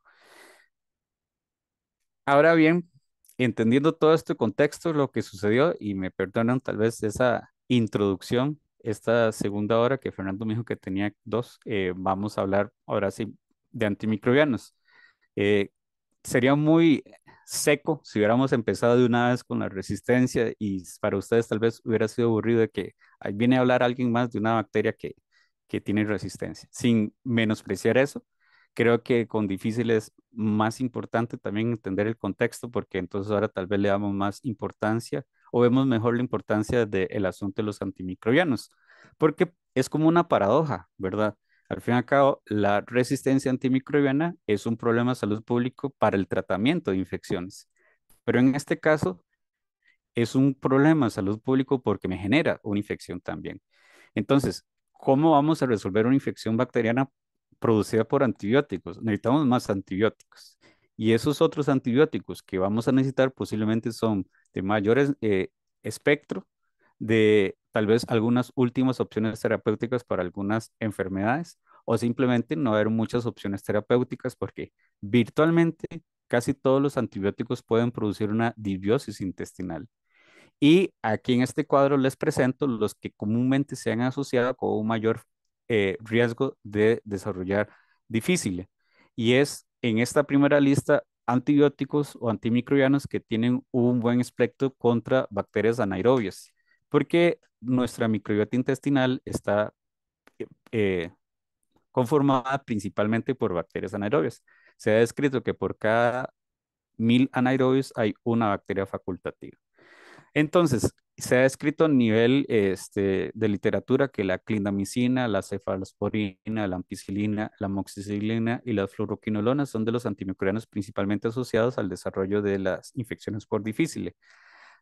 Ahora bien, entendiendo todo este contexto, lo que sucedió, y me perdonan tal vez esa introducción, esta segunda hora que Fernando me dijo que tenía dos, vamos a hablar ahora sí de antimicrobianos. Eh, Sería muy seco si hubiéramos empezado de una vez con la resistencia y para ustedes tal vez hubiera sido aburrido de que ahí viene a hablar alguien más de una bacteria que tiene resistencia. Sin menospreciar eso, creo que con difícil es más importante también entender el contexto porque entonces ahora tal vez le damos más importancia o vemos mejor la importancia del asunto de los antimicrobianos, porque es como una paradoja, ¿verdad? Al fin y al cabo, la resistencia antimicrobiana es un problema de salud pública para el tratamiento de infecciones, pero en este caso es un problema de salud pública porque me genera una infección también. Entonces, ¿cómo vamos a resolver una infección bacteriana producida por antibióticos? Necesitamos más antibióticos. Y esos otros antibióticos que vamos a necesitar posiblemente son de mayor espectro, de tal vez algunas últimas opciones terapéuticas para algunas enfermedades, o simplemente no haber muchas opciones terapéuticas porque virtualmente casi todos los antibióticos pueden producir una disbiosis intestinal. Y aquí en este cuadro les presento los que comúnmente se han asociado con un mayor riesgo de desarrollar difícil. Y es en esta primera lista antibióticos o antimicrobianos que tienen un buen espectro contra bacterias anaerobias, porque nuestra microbiota intestinal está eh, conformada principalmente por bacterias anaerobias. Se ha descrito que por cada 1000 anaerobios hay una bacteria facultativa. Entonces, se ha escrito a nivel de literatura que la clindamicina, la cefalosporina, la ampicilina, la amoxicilina y las fluoroquinolonas son de los antimicrobianos principalmente asociados al desarrollo de las infecciones por difícil.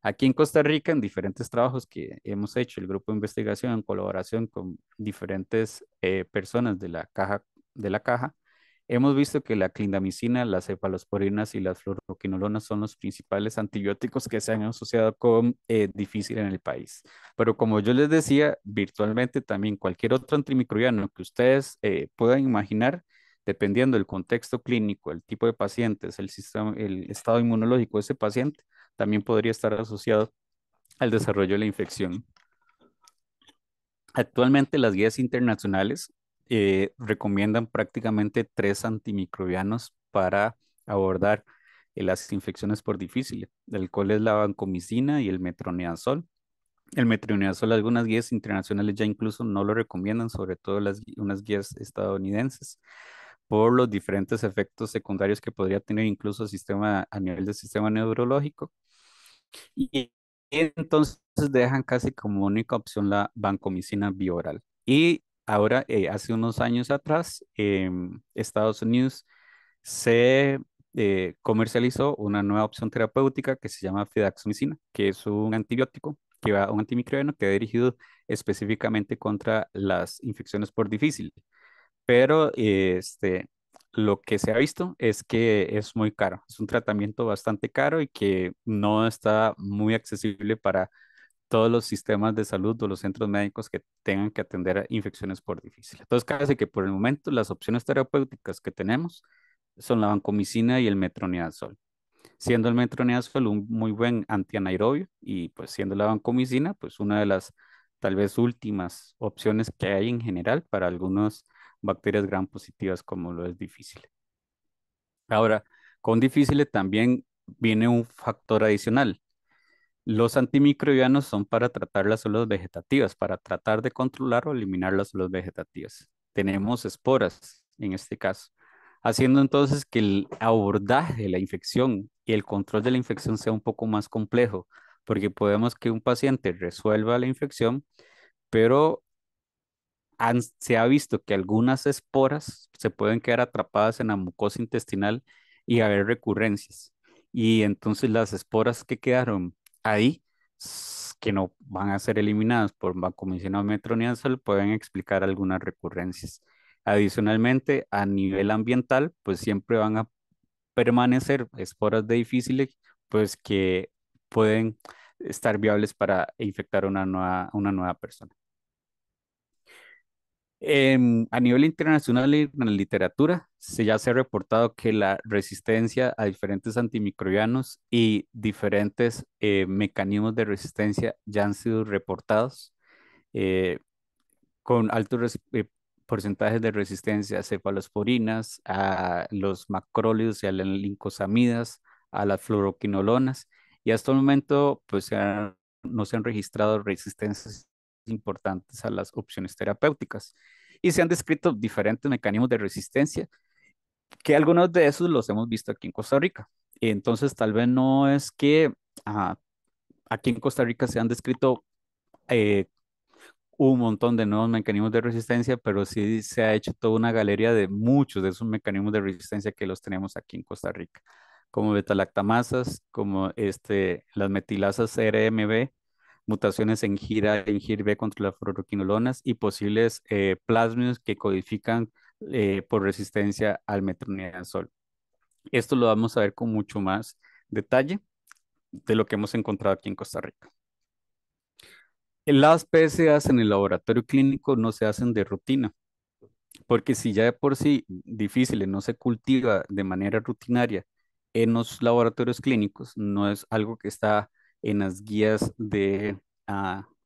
Aquí en Costa Rica, en diferentes trabajos que hemos hecho, el grupo de investigación en colaboración con diferentes personas de la caja, hemos visto que la clindamicina, las cefalosporinas y las fluoroquinolonas son los principales antibióticos que se han asociado con difícil en el país. Pero como yo les decía, virtualmente también cualquier otro antimicrobiano que ustedes puedan imaginar, dependiendo del contexto clínico, el tipo de pacientes, el sistema, el estado inmunológico de ese paciente, también podría estar asociado al desarrollo de la infección. Actualmente las guías internacionales recomiendan prácticamente 3 antimicrobianos para abordar las infecciones por difícil, el cual es la vancomicina y el metronidazol. El metronidazol, algunas guías internacionales ya incluso no lo recomiendan, sobre todo unas guías estadounidenses, por los diferentes efectos secundarios que podría tener incluso a nivel del sistema neurológico. Y entonces dejan casi como única opción la vancomicina bioral. Y ahora, hace unos años atrás, Estados Unidos se comercializó una nueva opción terapéutica que se llama fidaxomicina, que es un antibiótico, un antimicrobiano que va dirigido específicamente contra las infecciones por difícil. Pero lo que se ha visto es que es muy caro, es un tratamiento bastante caro y que no está muy accesible para todos los sistemas de salud o los centros médicos que tengan que atender a infecciones por difícil. Entonces, casi que por el momento las opciones terapéuticas que tenemos son la vancomicina y el metronidazol, siendo el metronidazol un muy buen antianaerobio y pues siendo la vancomicina pues una de las tal vez últimas opciones que hay en general para algunas bacterias gram positivas como lo es difícil. Ahora, con difícil también viene un factor adicional. Los antimicrobianos son para tratar las células vegetativas, para tratar de controlar o eliminar las células vegetativas. Tenemos esporas en este caso, haciendo entonces que el abordaje de la infección y el control de la infección sea un poco más complejo, porque podemos que un paciente resuelva la infección, pero se ha visto que algunas esporas se pueden quedar atrapadas en la mucosa intestinal y haber recurrencias. Y entonces las esporas que quedaron ahí, que no van a ser eliminadas por vancomicina o metronidazol, pueden explicar algunas recurrencias. Adicionalmente, a nivel ambiental, pues siempre van a permanecer esporas de difíciles, pues que pueden estar viables para infectar una nueva persona. A nivel internacional y en la literatura, ya se ha reportado que la resistencia a diferentes antimicrobianos y diferentes mecanismos de resistencia ya han sido reportados eh, con altos porcentajes de resistencia a cefalosporinas, a los macrólidos y a las lincosamidas, a las fluoroquinolonas, y hasta el momento pues no se han registrado resistencias importantes a las opciones terapéuticas. Y se han descrito diferentes mecanismos de resistencia, que algunos de esos los hemos visto aquí en Costa Rica. Entonces, tal vez no es que ah, aquí en Costa Rica se han descrito eh, un montón de nuevos mecanismos de resistencia, pero sí se ha hecho toda una galería de muchos de esos mecanismos de resistencia que los tenemos aquí en Costa Rica, como betalactamasas, como las metilasas RMB, mutaciones en GIR-A y en GIR-B contra las fluoroquinolonas y posibles plasmidos que codifican por resistencia al metronidazol. Esto lo vamos a ver con mucho más detalle de lo que hemos encontrado aquí en Costa Rica. Las PSAs en el laboratorio clínico no se hacen de rutina, porque si ya de por sí difíciles no se cultiva de manera rutinaria en los laboratorios clínicos, no es algo que está en las guías de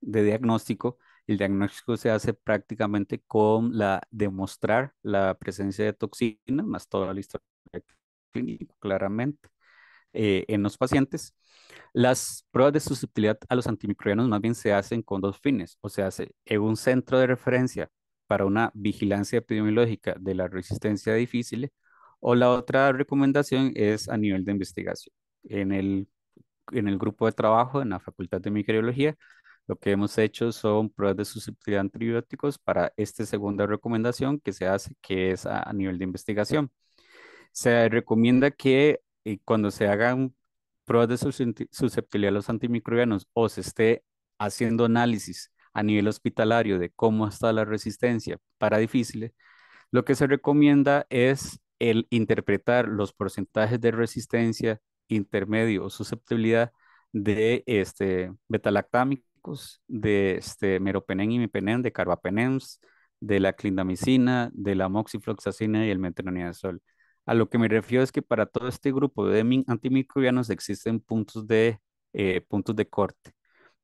diagnóstico. El diagnóstico se hace prácticamente con demostrar la presencia de toxina, más toda la historia clínica, claramente en los pacientes. Las pruebas de susceptibilidad a los antimicrobianos más bien se hacen con dos fines, o sea, en un centro de referencia para una vigilancia epidemiológica de la resistencia difícil, o la otra recomendación es a nivel de investigación. En el grupo de trabajo en la Facultad de Microbiología, lo que hemos hecho son pruebas de susceptibilidad a antibióticos para esta segunda recomendación que se hace, que es a nivel de investigación. Se recomienda que cuando se hagan pruebas de susceptibilidad a los antimicrobianos o se esté haciendo análisis a nivel hospitalario de cómo está la resistencia para difíciles, lo que se recomienda es el interpretar los porcentajes de resistencia intermedio o susceptibilidad de betalactámicos, de meropenem y imipenem, de carbapenems, de la clindamicina, de la moxifloxacina y el metronidazol. A lo que me refiero es que para todo este grupo de antimicrobianos existen puntos de corte,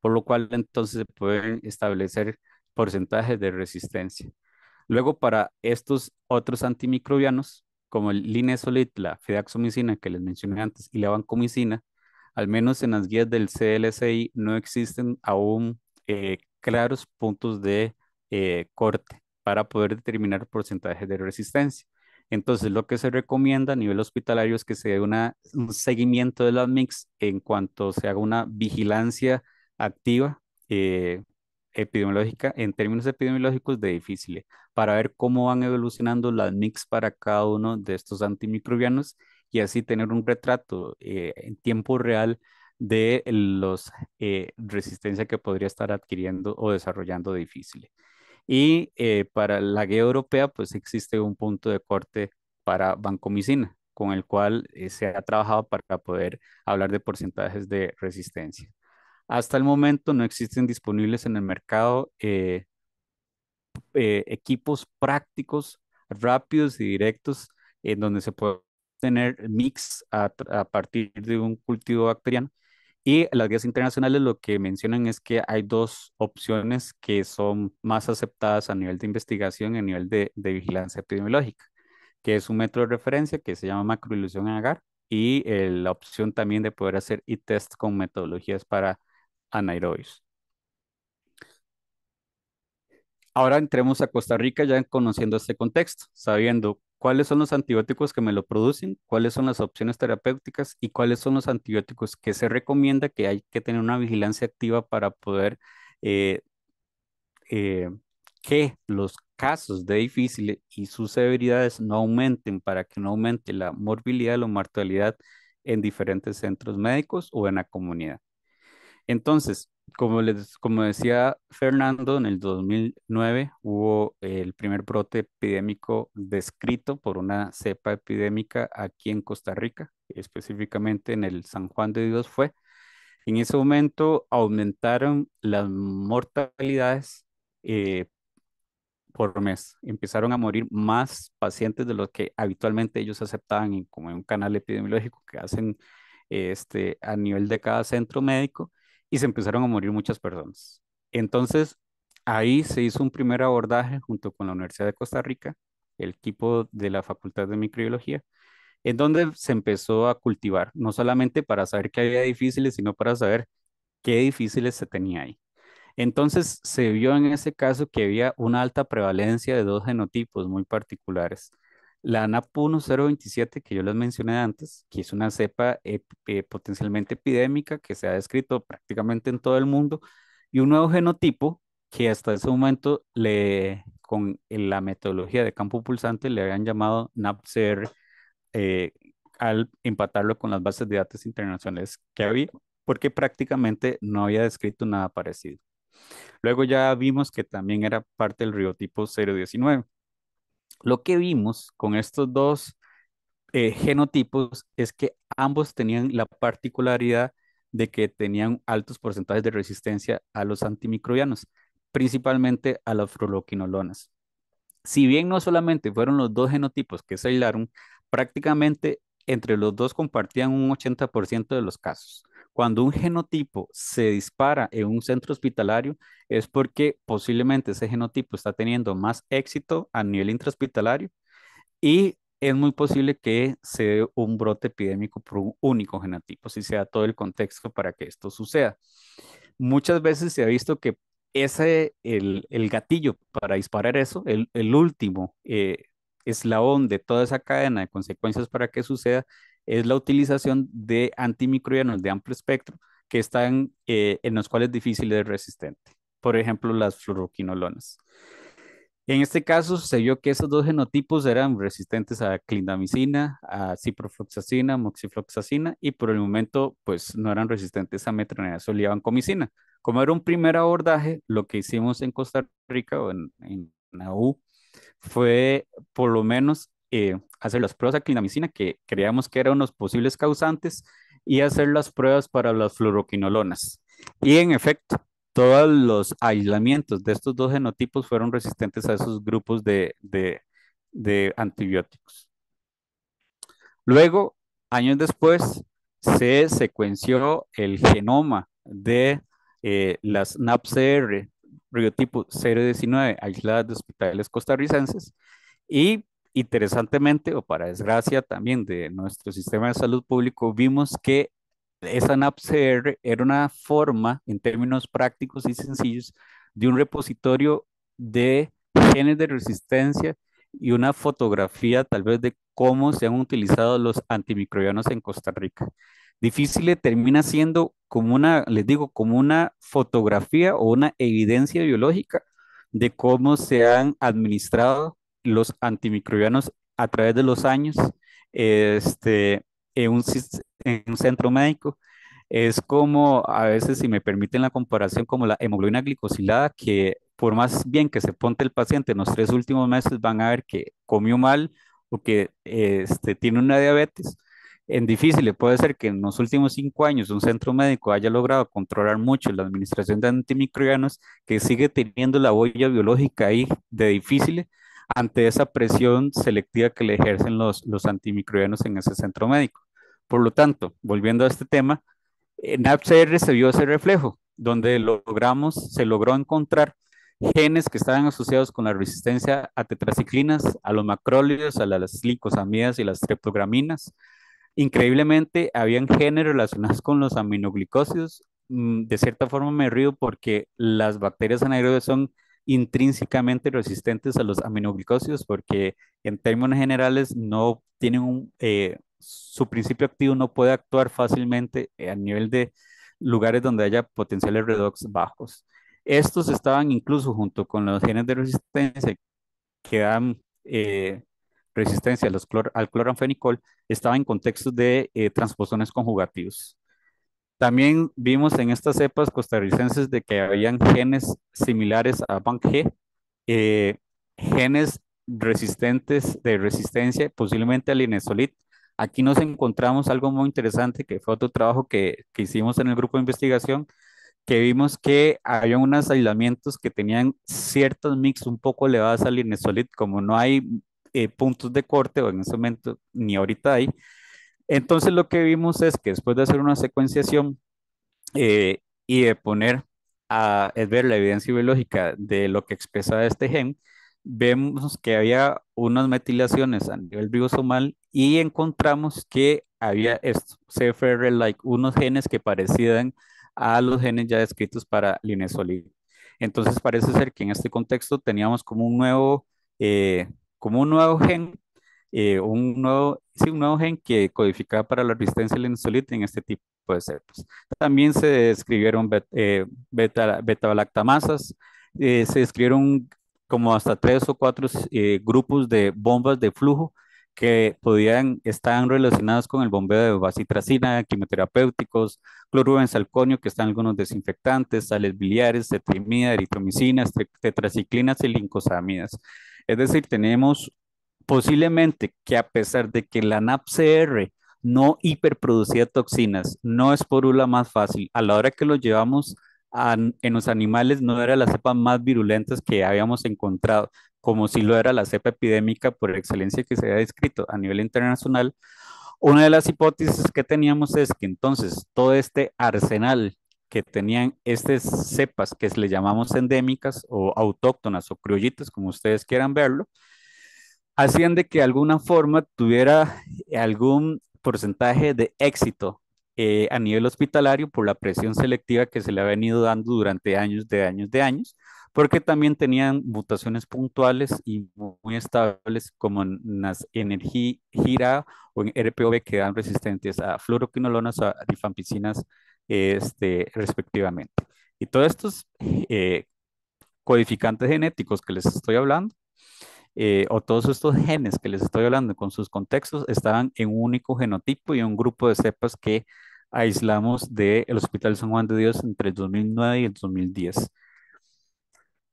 por lo cual entonces se pueden establecer porcentajes de resistencia. Luego, para estos otros antimicrobianos, como el linezolid, la fidaxomicina que les mencioné antes y la vancomicina, al menos en las guías del CLSI no existen aún claros puntos de corte para poder determinar porcentajes de resistencia. Entonces, lo que se recomienda a nivel hospitalario es que se dé un seguimiento de las MICs en cuanto se haga una vigilancia activa epidemiológica, en términos epidemiológicos de difíciles, para ver cómo van evolucionando las MICs para cada uno de estos antimicrobianos y así tener un retrato en tiempo real de los resistencia que podría estar adquiriendo o desarrollando difíciles. Y para la guía europea, pues existe un punto de corte para vancomicina, con el cual se ha trabajado para poder hablar de porcentajes de resistencia. Hasta el momento no existen disponibles en el mercado equipos prácticos, rápidos y directos en donde se puede tener mix a partir de un cultivo bacteriano. Y las guías internacionales lo que mencionan es que hay dos opciones que son más aceptadas a nivel de investigación y a nivel de vigilancia epidemiológica, que es un método de referencia que se llama macroilusión en agar y la opción también de poder hacer e-test con metodologías para anaerobios. Ahora entremos a Costa Rica ya conociendo este contexto, sabiendo cuáles son los antibióticos que me lo producen, cuáles son las opciones terapéuticas y cuáles son los antibióticos que se recomienda que hay que tener una vigilancia activa para poder eh, eh, que los casos de difíciles y sus severidades no aumenten para que no aumente la morbilidad o mortalidad en diferentes centros médicos o en la comunidad. Entonces, como decía Fernando, en el 2009 hubo el primer brote epidémico descrito por una cepa epidémica aquí en Costa Rica, específicamente en el San Juan de Dios fue. En ese momento aumentaron las mortalidades eh, por mes. Empezaron a morir más pacientes de los que habitualmente ellos aceptaban como en un canal epidemiológico que hacen a nivel de cada centro médico y se empezaron a morir muchas personas. Entonces, ahí se hizo un primer abordaje junto con la Universidad de Costa Rica, el equipo de la Facultad de Microbiología, en donde se empezó a cultivar, no solamente para saber qué había difíciles, sino para saber qué difíciles se tenía ahí. Entonces se vio en ese caso que había una alta prevalencia de dos genotipos muy particulares. La NAP1 027 que yo les mencioné antes, que es una cepa potencialmente epidémica que se ha descrito prácticamente en todo el mundo, y un nuevo genotipo que hasta ese momento con la metodología de campo pulsante le habían llamado NAPCR eh, al empatarlo con las bases de datos internacionales que había, porque prácticamente no había descrito nada parecido. Luego ya vimos que también era parte del riotipo 019. Lo que vimos con estos dos genotipos es que ambos tenían la particularidad de que tenían altos porcentajes de resistencia a los antimicrobianos, principalmente a las fluoroquinolonas. Si bien no solamente fueron los dos genotipos que se aislaron, prácticamente entre los dos compartían un 80% de los casos. Cuando un genotipo se dispara en un centro hospitalario es porque posiblemente ese genotipo está teniendo más éxito a nivel intrahospitalario y es muy posible que se dé un brote epidémico por un único genotipo, si se da todo el contexto para que esto suceda. Muchas veces se ha visto que el gatillo para disparar eso, el último eslabón de toda esa cadena de consecuencias para que suceda, es la utilización de antimicrobianos de amplio espectro que están en los cuales es difícil de resistente. Por ejemplo, las fluoroquinolonas. En este caso se vio que esos dos genotipos eran resistentes a clindamicina, a ciprofloxacina, moxifloxacina y por el momento pues no eran resistentes a metronidazol y a vancomicina. Como era un primer abordaje, lo que hicimos en Costa Rica o en la U fue por lo menos hacer las pruebas a clindamicina que creíamos que eran los posibles causantes y hacer las pruebas para las fluoroquinolonas. Y en efecto, todos los aislamientos de estos dos genotipos fueron resistentes a esos grupos de antibióticos. Luego, años después, se secuenció el genoma de las NAPCR riotipo 019 aisladas de hospitales costarricenses y interesantemente, o para desgracia también de nuestro sistema de salud público, vimos que esa NAPCR era una forma, en términos prácticos y sencillos, de un repositorio de genes de resistencia y una fotografía tal vez de cómo se han utilizado los antimicrobianos en Costa Rica. Difícil termina siendo como una, les digo, como una fotografía o una evidencia biológica de cómo se han administrado los antimicrobianos a través de los años en un centro médico. Es como, a veces, si me permiten la comparación, como la hemoglobina glicosilada, que por más bien que se ponte el paciente en los 3 últimos meses, van a ver que comió mal o que tiene una diabetes. En difícil puede ser que en los últimos 5 años un centro médico haya logrado controlar mucho la administración de antimicrobianos, que sigue teniendo la huella biológica ahí de difícil ante esa presión selectiva que le ejercen los antimicrobianos en ese centro médico. Por lo tanto, volviendo a este tema, en AppCR se vio ese reflejo, donde se logró encontrar genes que estaban asociados con la resistencia a tetraciclinas, a los macrólidos, a las glicosamidas y las triptograminas. Increíblemente, habían genes relacionados con los aminoglicósidos, de cierta forma me río porque las bacterias anaerobias son intrínsecamente resistentes a los aminoglicósidos porque en términos generales no tienen su principio activo no puede actuar fácilmente a nivel de lugares donde haya potenciales redox bajos. Estos estaban incluso junto con los genes de resistencia que dan resistencia a al cloranfenicol, estaban en contextos de transposones conjugativos. También vimos en estas cepas costarricenses de que habían genes similares a BANG-G, genes resistentes de resistencia, posiblemente al inesolit. Aquí nos encontramos algo muy interesante, que fue otro trabajo que hicimos en el grupo de investigación, que vimos que había unos aislamientos que tenían ciertos mix un poco elevados al inesolit, como no hay puntos de corte, o en ese momento ni ahorita hay. Entonces lo que vimos es que después de hacer una secuenciación y de poner es ver la evidencia biológica de lo que expresa este gen, vemos que había unas metilaciones a nivel ribosomal y encontramos que había esto, CFR-like, unos genes que parecían a los genes ya descritos para linezolid. Entonces parece ser que en este contexto teníamos eh, como un nuevo gen, sí, un nuevo gen que codificaba para la resistencia al linezolid en este tipo de cepas. También se describieron beta-lactamasas, se describieron como hasta 3 o 4 grupos de bombas de flujo que podían estar relacionadas con el bombeo de bacitracina, quimioterapéuticos, cloruro benzalconio, que están algunos desinfectantes, sales biliares, cetrimida, eritromicinas, tetraciclinas y lincosamidas. Es decir, tenemos posiblemente que a pesar de que la NAPCR no hiperproducía toxinas, no es por la más fácil, a la hora que lo llevamos en los animales no era la cepa más virulentas que habíamos encontrado, como si lo era la cepa epidémica por excelencia que se había descrito a nivel internacional. Una de las hipótesis que teníamos es que entonces todo este arsenal que tenían estas cepas que le llamamos endémicas o autóctonas o criollitas, como ustedes quieran verlo, hacían de que de alguna forma tuviera algún porcentaje de éxito a nivel hospitalario por la presión selectiva que se le ha venido dando durante años, de años, porque también tenían mutaciones puntuales y muy estables como en el GIRA o en RPOB que dan resistentes a fluoroquinolonas o a rifampicinas respectivamente. Y todos estos codificantes genéticos que les estoy hablando o todos estos genes que les estoy hablando con sus contextos estaban en un único genotipo y un grupo de cepas que aislamos del Hospital San Juan de Dios entre el 2009 y el 2010.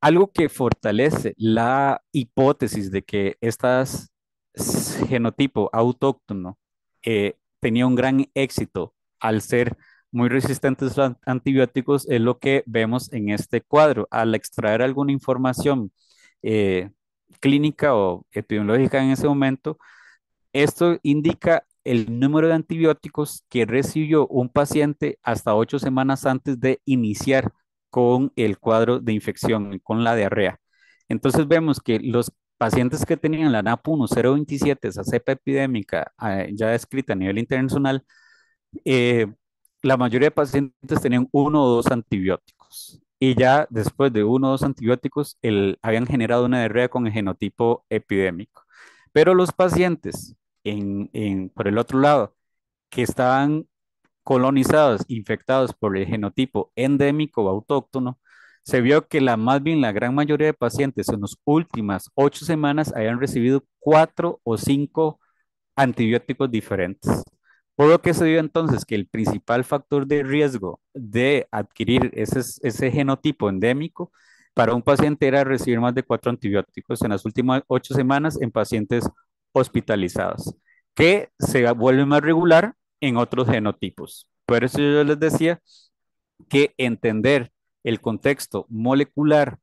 Algo que fortalece la hipótesis de que estas genotipo autóctono tenía un gran éxito al ser muy resistentes a antibióticos es lo que vemos en este cuadro. Al extraer alguna información eh, clínica o epidemiológica en ese momento, esto indica el número de antibióticos que recibió un paciente hasta 8 semanas antes de iniciar con el cuadro de infección, con la diarrea. Entonces vemos que los pacientes que tenían la NAP1 027, esa cepa epidémica ya descrita a nivel internacional, eh, la mayoría de pacientes tenían 1 o 2 antibióticos. Y ya después de 1 o 2 antibióticos, habían generado una diarrea con el genotipo epidémico. Pero los pacientes, por el otro lado, que estaban colonizados, infectados por el genotipo endémico o autóctono, se vio que más bien la gran mayoría de pacientes en las últimas 8 semanas habían recibido 4 o 5 antibióticos diferentes. Por lo que se dio entonces que el principal factor de riesgo de adquirir ese genotipo endémico para un paciente era recibir más de 4 antibióticos en las últimas 8 semanas en pacientes hospitalizados, que se vuelve más regular en otros genotipos. Por eso yo les decía que entender el contexto molecular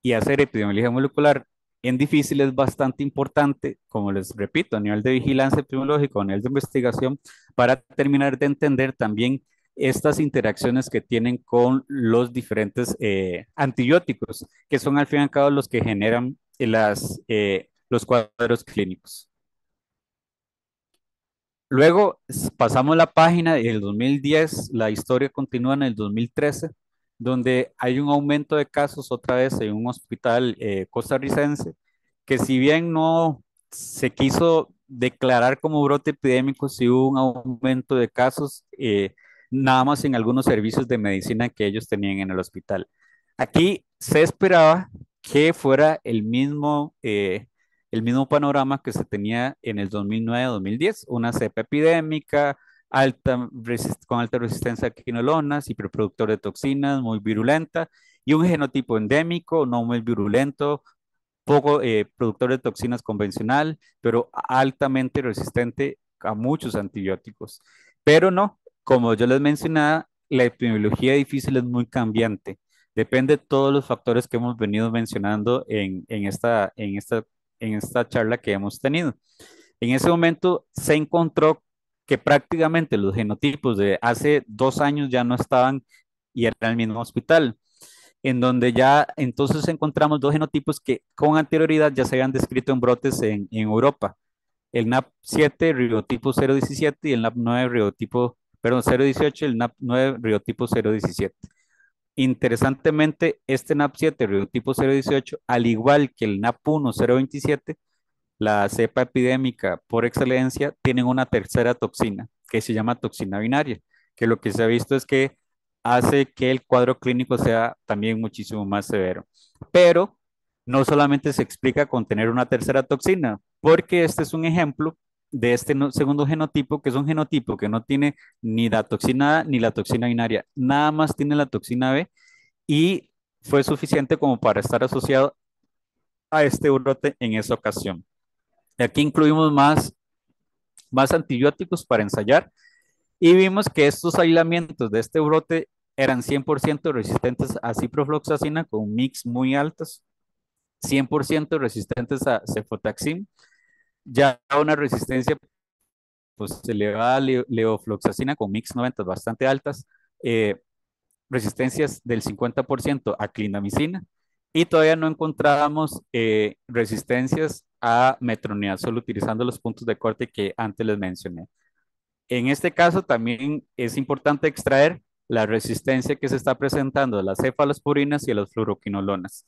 y hacer epidemiología molecular en difícil es bastante importante, como les repito, a nivel de vigilancia epidemiológica, a nivel de investigación, para terminar de entender también estas interacciones que tienen con los diferentes antibióticos, que son al fin y al cabo los que generan los cuadros clínicos. Luego pasamos la página y en el 2010 la historia continúa en el 2013, donde hay un aumento de casos otra vez en un hospital costarricense, que si bien no se quiso declarar como brote epidémico, sí hubo un aumento de casos, nada más en algunos servicios de medicina que ellos tenían en el hospital. Aquí se esperaba que fuera el mismo panorama que se tenía en el 2009-2010, una cepa epidémica con alta resistencia a quinolonas, hiperproductor de toxinas, muy virulenta, y un genotipo endémico, no muy virulento, poco productor de toxinas convencional, pero altamente resistente a muchos antibióticos. Pero no, como yo les mencionaba, la epidemiología difícil es muy cambiante. Depende de todos los factores que hemos venido mencionando en esta charla que hemos tenido. En ese momento se encontró que prácticamente los genotipos de hace 2 años ya no estaban y era el mismo hospital, en donde ya entonces encontramos dos genotipos que con anterioridad ya se habían descrito en brotes en Europa. El NAP7 riotipo 017 y el NAP9 riotipo, perdón, 018 y el NAP9 riotipo 017. Interesantemente, este NAP7 riotipo 018, al igual que el NAP1 027, la cepa epidémica por excelencia, tienen una tercera toxina que se llama toxina binaria, que lo que se ha visto es que hace que el cuadro clínico sea también muchísimo más severo. Pero no solamente se explica con tener una tercera toxina, porque este es un ejemplo de este segundo genotipo, que es un genotipo que no tiene ni la toxina A ni la toxina binaria, nada más tiene la toxina B y fue suficiente como para estar asociado a este brote en esa ocasión. Aquí incluimos más antibióticos para ensayar y vimos que estos aislamientos de este brote eran 100% resistentes a ciprofloxacina con mix muy altos, 100% resistentes a cefotaxim, ya una resistencia pues elevada a levofloxacina con mix 90 bastante altas, eh, resistencias del 50% a clindamicina y todavía no encontrábamos resistencias a metronidazol utilizando los puntos de corte que antes les mencioné. En este caso también es importante extraer la resistencia que se está presentando a las cefalosporinas y a las fluoroquinolonas,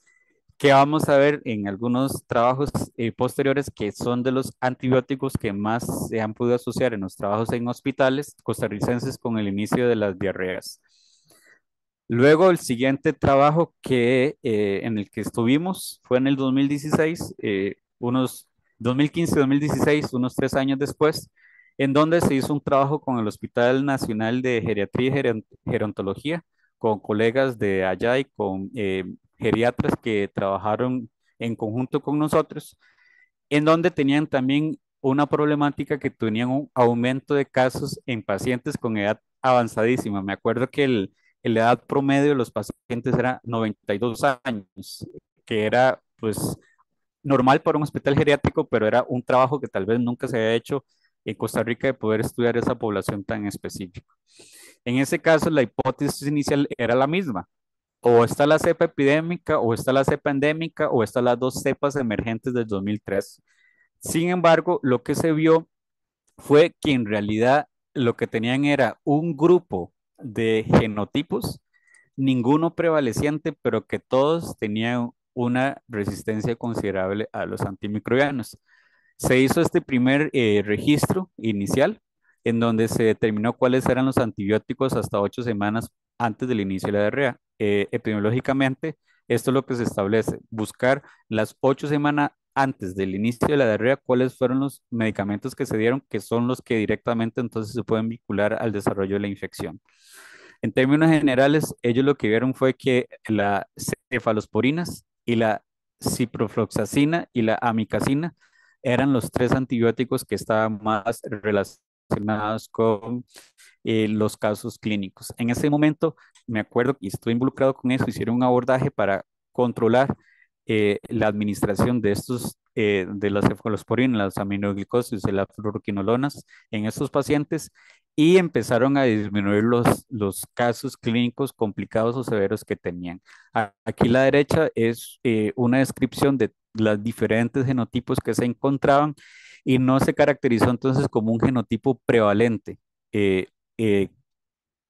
que vamos a ver en algunos trabajos posteriores que son de los antibióticos que más se han podido asociar en los trabajos en hospitales costarricenses con el inicio de las diarreas. Luego, el siguiente trabajo en el que estuvimos fue en el 2016, unos 2015-2016, unos 3 años después, en donde se hizo un trabajo con el Hospital Nacional de Geriatría y Gerontología, con colegas de allá y con geriatras que trabajaron en conjunto con nosotros, en donde tenían también una problemática que tenían un aumento de casos en pacientes con edad avanzadísima. Me acuerdo que la edad promedio de los pacientes era 92 años, que era pues normal para un hospital geriátrico, pero era un trabajo que tal vez nunca se había hecho en Costa Rica de poder estudiar esa población tan específica. En ese caso, la hipótesis inicial era la misma. O está la cepa epidémica, o está la cepa endémica, o están las dos cepas emergentes del 2003. Sin embargo, lo que se vio fue que en realidad lo que tenían era un grupo de genotipos, ninguno prevaleciente, pero que todos tenían una resistencia considerable a los antimicrobianos. Se hizo este primer registro inicial en donde se determinó cuáles eran los antibióticos hasta 8 semanas antes del inicio de la diarrea. Epidemiológicamente, esto es lo que se establece, buscar las 8 semanas antes del inicio de la diarrea cuáles fueron los medicamentos que se dieron, que son los que directamente entonces se pueden vincular al desarrollo de la infección. En términos generales, ellos lo que vieron fue que las cefalosporinas y la ciprofloxacina y la amicacina eran los tres antibióticos que estaban más relacionados con los casos clínicos. En ese momento, me acuerdo que estoy involucrado con eso, hicieron un abordaje para controlar la administración de de las cefalosporinas, las aminoglicosidas y las fluoroquinolonas en estos pacientes y empezaron a disminuir los casos clínicos complicados o severos que tenían. Aquí a la derecha es una descripción de los diferentes genotipos que se encontraban y no se caracterizó entonces como un genotipo prevalente. eh, eh,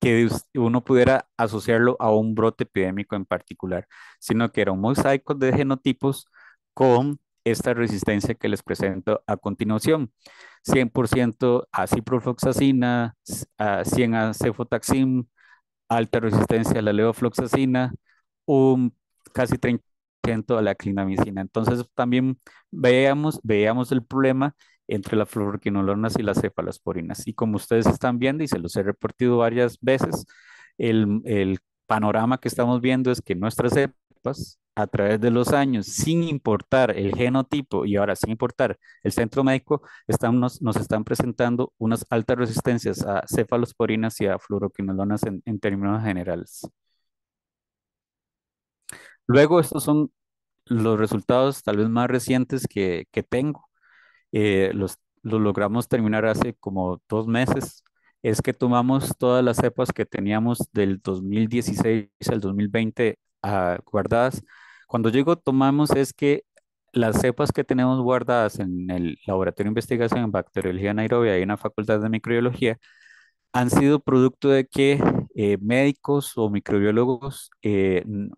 que uno pudiera asociarlo a un brote epidémico en particular, sino que era un mosaico de genotipos con esta resistencia que les presento a continuación. 100% a ciprofloxacina, a 100 a cefotaxim, alta resistencia a la levofloxacina, un casi 30% a la clindamicina. Entonces también veíamos el problema entre las fluoroquinolonas y las cefalosporinas. Y como ustedes están viendo, y se los he reportado varias veces, el panorama que estamos viendo es que nuestras cepas, a través de los años, sin importar el genotipo y ahora sin importar el centro médico, nos están presentando unas altas resistencias a cefalosporinas y a fluoroquinolonas en términos generales. Luego, estos son los resultados tal vez más recientes que tengo. Los logramos terminar hace como 2 meses. Es que tomamos todas las cepas que teníamos del 2016 al 2020 guardadas. Cuando digo tomamos es que las cepas que tenemos guardadas en el Laboratorio de Investigación en Bacteriología anaerobia y en la Facultad de Microbiología han sido producto de que médicos o microbiólogos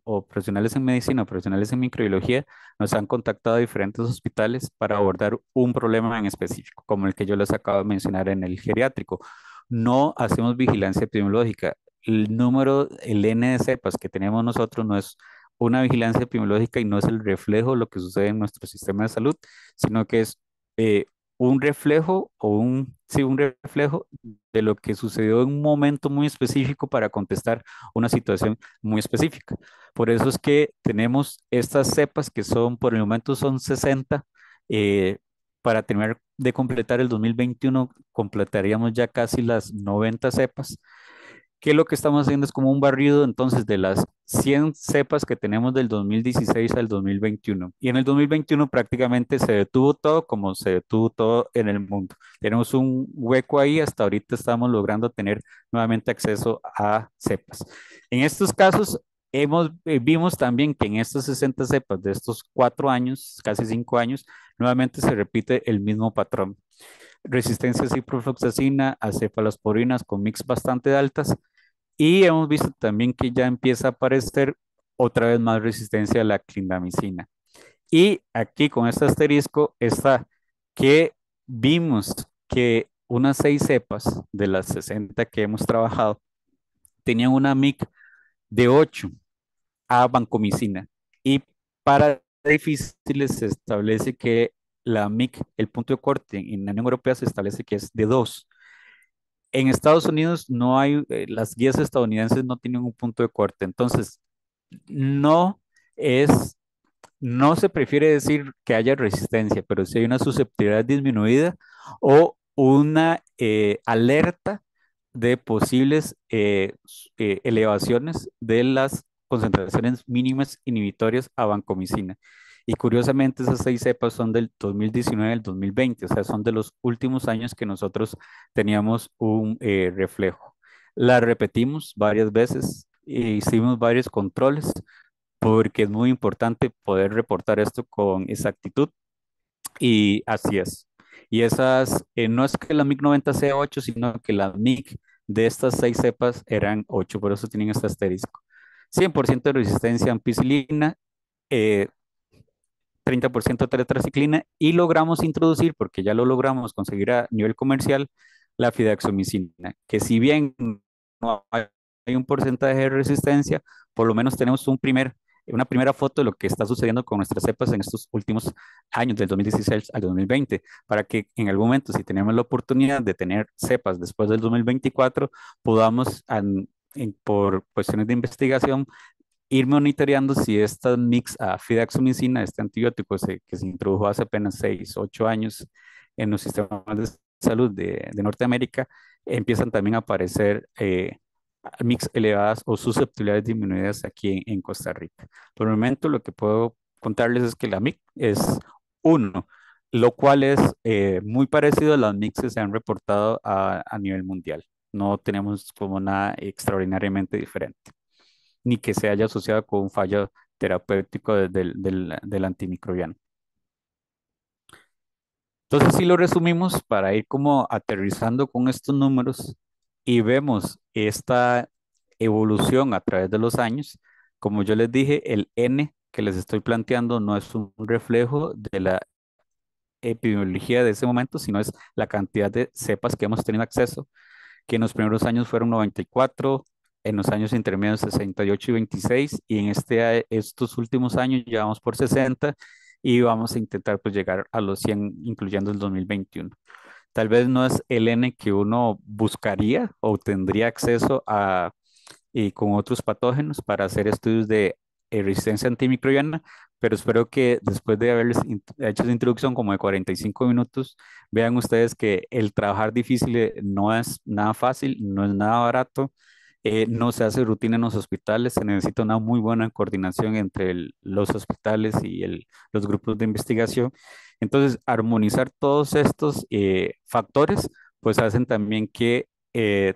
o profesionales en medicina o profesionales en microbiología nos han contactado a diferentes hospitales para abordar un problema en específico, como el que yo les acabo de mencionar en el geriátrico. No hacemos vigilancia epidemiológica. El N de cepas que tenemos nosotros no es una vigilancia epidemiológica y no es el reflejo de lo que sucede en nuestro sistema de salud, sino que es eh, un reflejo sí, un reflejo de lo que sucedió en un momento muy específico para contestar una situación muy específica. Por eso es que tenemos estas cepas que por el momento son 60. Para terminar de completar el 2021, completaríamos ya casi las 90 cepas, que lo que estamos haciendo es como un barrido entonces de las 100 cepas que tenemos del 2016 al 2021. Y en el 2021 prácticamente se detuvo todo como se detuvo todo en el mundo. Tenemos un hueco ahí, hasta ahorita estamos logrando tener nuevamente acceso a cepas. En estos casos, vimos también que en estas 60 cepas de estos 4 años, casi 5 años, nuevamente se repite el mismo patrón. Resistencia a ciprofloxacina, a cefalosporinas con mix bastante altas, y hemos visto también que ya empieza a aparecer otra vez más resistencia a la clindamicina. Y aquí con este asterisco está que vimos que unas 6 cepas de las 60 que hemos trabajado tenían una MIC de 8 a vancomicina. Y para difíciles se establece que la MIC, el punto de corte en la Unión Europea se establece que es de 2. En Estados Unidos no hay, las guías estadounidenses no tienen un punto de corte, entonces no es, no se prefiere decir que haya resistencia, pero si hay una susceptibilidad disminuida o una alerta de posibles elevaciones de las concentraciones mínimas inhibitorias a vancomicina. Y curiosamente esas 6 cepas son del 2019 al 2020, o sea, son de los últimos años que nosotros teníamos un reflejo. La repetimos varias veces, hicimos varios controles, porque es muy importante poder reportar esto con exactitud, y así es. Y no es que la MIC 90 sea 8, sino que la MIC de estas 6 cepas eran 8, por eso tienen este asterisco. 100% de resistencia a ampicilina, 30% de tetraciclina, y logramos introducir, porque ya lo logramos conseguir a nivel comercial, la fidaxomicina, que si bien no hay un porcentaje de resistencia, por lo menos tenemos una primera foto de lo que está sucediendo con nuestras cepas en estos últimos años, del 2016 al 2020, para que en algún momento, si tenemos la oportunidad de tener cepas después del 2024, podamos, por cuestiones de investigación, ir monitoreando si esta mix a fidaxomicina, este antibiótico que se introdujo hace apenas 6, 8 años en los sistemas de salud de Norteamérica, empiezan también a aparecer mix elevadas o susceptibilidades disminuidas aquí en Costa Rica. Por el momento, lo que puedo contarles es que la MIC es 1, lo cual es muy parecido a las MICs que se han reportado a nivel mundial. No tenemos como nada extraordinariamente diferente, ni que se haya asociado con un fallo terapéutico del antimicrobiano. Entonces, si lo resumimos para ir como aterrizando con estos números y vemos esta evolución a través de los años, como yo les dije, el N que les estoy planteando no es un reflejo de la epidemiología de ese momento, sino es la cantidad de cepas que hemos tenido acceso, que en los primeros años fueron 94, en los años intermedios 68 y 26, y en estos últimos años ya vamos por 60 y vamos a intentar pues llegar a los 100, incluyendo el 2021. Tal vez no es el N que uno buscaría o tendría acceso a y con otros patógenos para hacer estudios de resistencia antimicrobiana, pero espero que después de haberles hecho esa introducción como de 45 minutos, vean ustedes que el trabajar difícil no es nada fácil, no es nada barato, no se hace rutina en los hospitales, se necesita una muy buena coordinación entre los hospitales y los grupos de investigación. Entonces, armonizar todos estos factores, pues hacen también que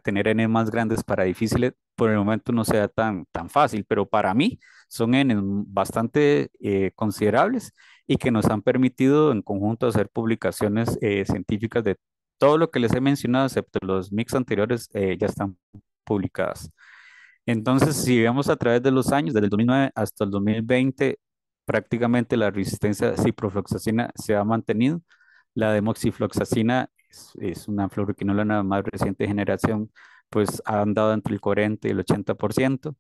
tener N más grandes para difíciles por el momento no sea tan fácil, pero para mí son N bastante considerables y que nos han permitido en conjunto hacer publicaciones científicas de todo lo que les he mencionado, excepto los mix anteriores, ya están publicadas. Entonces, si vemos a través de los años, desde el 2009 hasta el 2020, prácticamente la resistencia a ciprofloxacina se ha mantenido. La demoxifloxacina es una fluoroquinolona de más reciente generación, pues ha andado entre el 40 y el 80%,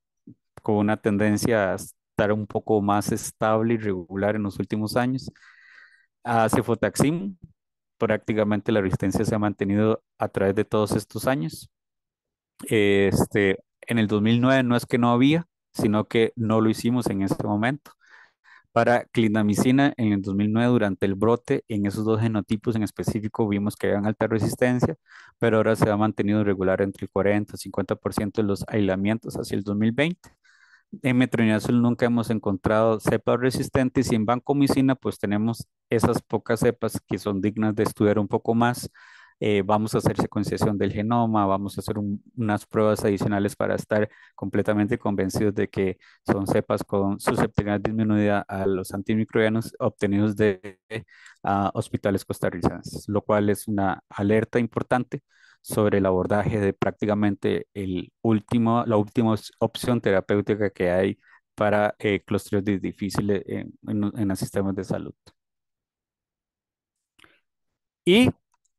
con una tendencia a estar un poco más estable y regular en los últimos años. A cefotaxim, prácticamente la resistencia se ha mantenido a través de todos estos años. En el 2009 no es que no había, sino que no lo hicimos en este momento. Para clindamicina, en el 2009, durante el brote, en esos dos genotipos en específico, vimos que habían alta resistencia, pero ahora se ha mantenido regular entre el 40 y 50% de los aislamientos hacia el 2020. En metronidazol nunca hemos encontrado cepas resistentes y en vancomicina pues tenemos esas pocas cepas que son dignas de estudiar un poco más. Vamos a hacer secuenciación del genoma, vamos a hacer unas pruebas adicionales para estar completamente convencidos de que son cepas con susceptibilidad disminuida a los antimicrobianos obtenidos de hospitales costarricenses, lo cual es una alerta importante sobre el abordaje de prácticamente la última opción terapéutica que hay para clostridios difíciles en los sistemas de salud. Y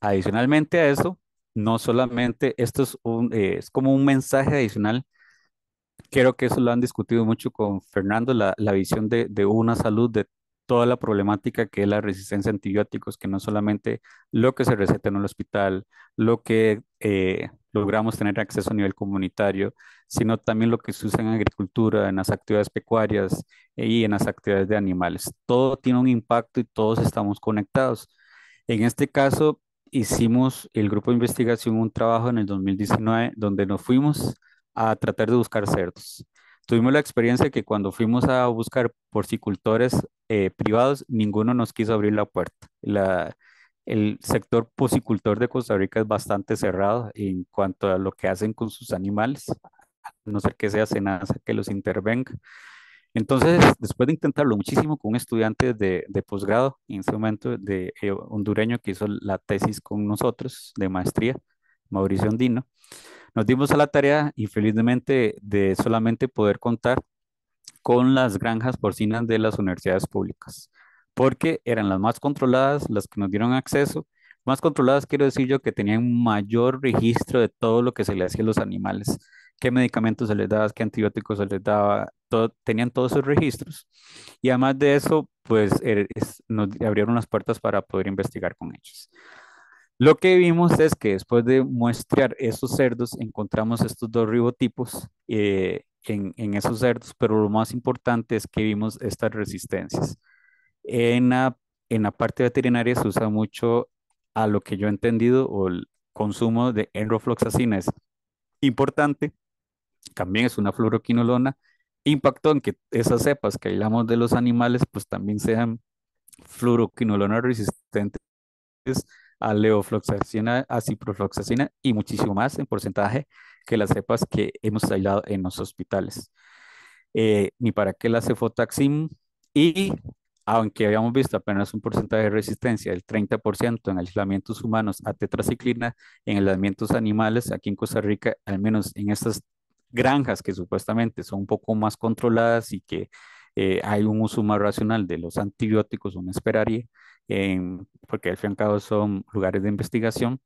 adicionalmente a eso, no solamente esto es como un mensaje adicional. Creo que eso lo han discutido mucho con Fernando, la visión de una salud, de toda la problemática que es la resistencia a antibióticos, que no solamente lo que se receta en el hospital, lo que logramos tener acceso a nivel comunitario, sino también lo que se usa en agricultura, en las actividades pecuarias y en las actividades de animales. Todo tiene un impacto y todos estamos conectados. En este caso, hicimos el grupo de investigación un trabajo en el 2019 donde nos fuimos a tratar de buscar cerdos. Tuvimos la experiencia que cuando fuimos a buscar porcicultores privados, ninguno nos quiso abrir la puerta. El sector porcicultor de Costa Rica es bastante cerrado en cuanto a lo que hacen con sus animales, a no ser que sea SENASA que los intervenga. Entonces, después de intentarlo muchísimo con un estudiante de posgrado, en ese momento de hondureño que hizo la tesis con nosotros de maestría, Mauricio Andino, nos dimos a la tarea, infelizmente, de solamente poder contar con las granjas porcinas de las universidades públicas, porque eran las más controladas, las que nos dieron acceso. Más controladas quiero decir yo que tenían mayor registro de todo lo que se le hacía a los animales, qué medicamentos se les daba, qué antibióticos se les daba, tenían todos esos registros. Y además de eso, pues nos abrieron las puertas para poder investigar con ellos. Lo que vimos es que después de muestrear esos cerdos, encontramos estos dos ribotipos en esos cerdos, pero lo más importante es que vimos estas resistencias. En la parte veterinaria se usa mucho, a lo que yo he entendido, o el consumo de enrofloxacina es importante, también es una fluoroquinolona, impactó en que esas cepas que aislamos de los animales, pues también sean fluoroquinolona resistentes a levofloxacina, a ciprofloxacina y muchísimo más en porcentaje que las cepas que hemos aislado en los hospitales. Ni para qué la cefotaxim. Y aunque habíamos visto apenas un porcentaje de resistencia del 30% en aislamientos humanos a tetraciclina, en aislamientos animales, aquí en Costa Rica, al menos en estas granjas que supuestamente son un poco más controladas y que hay un uso más racional de los antibióticos, uno esperaría, porque al fin y al cabo son lugares de investigación,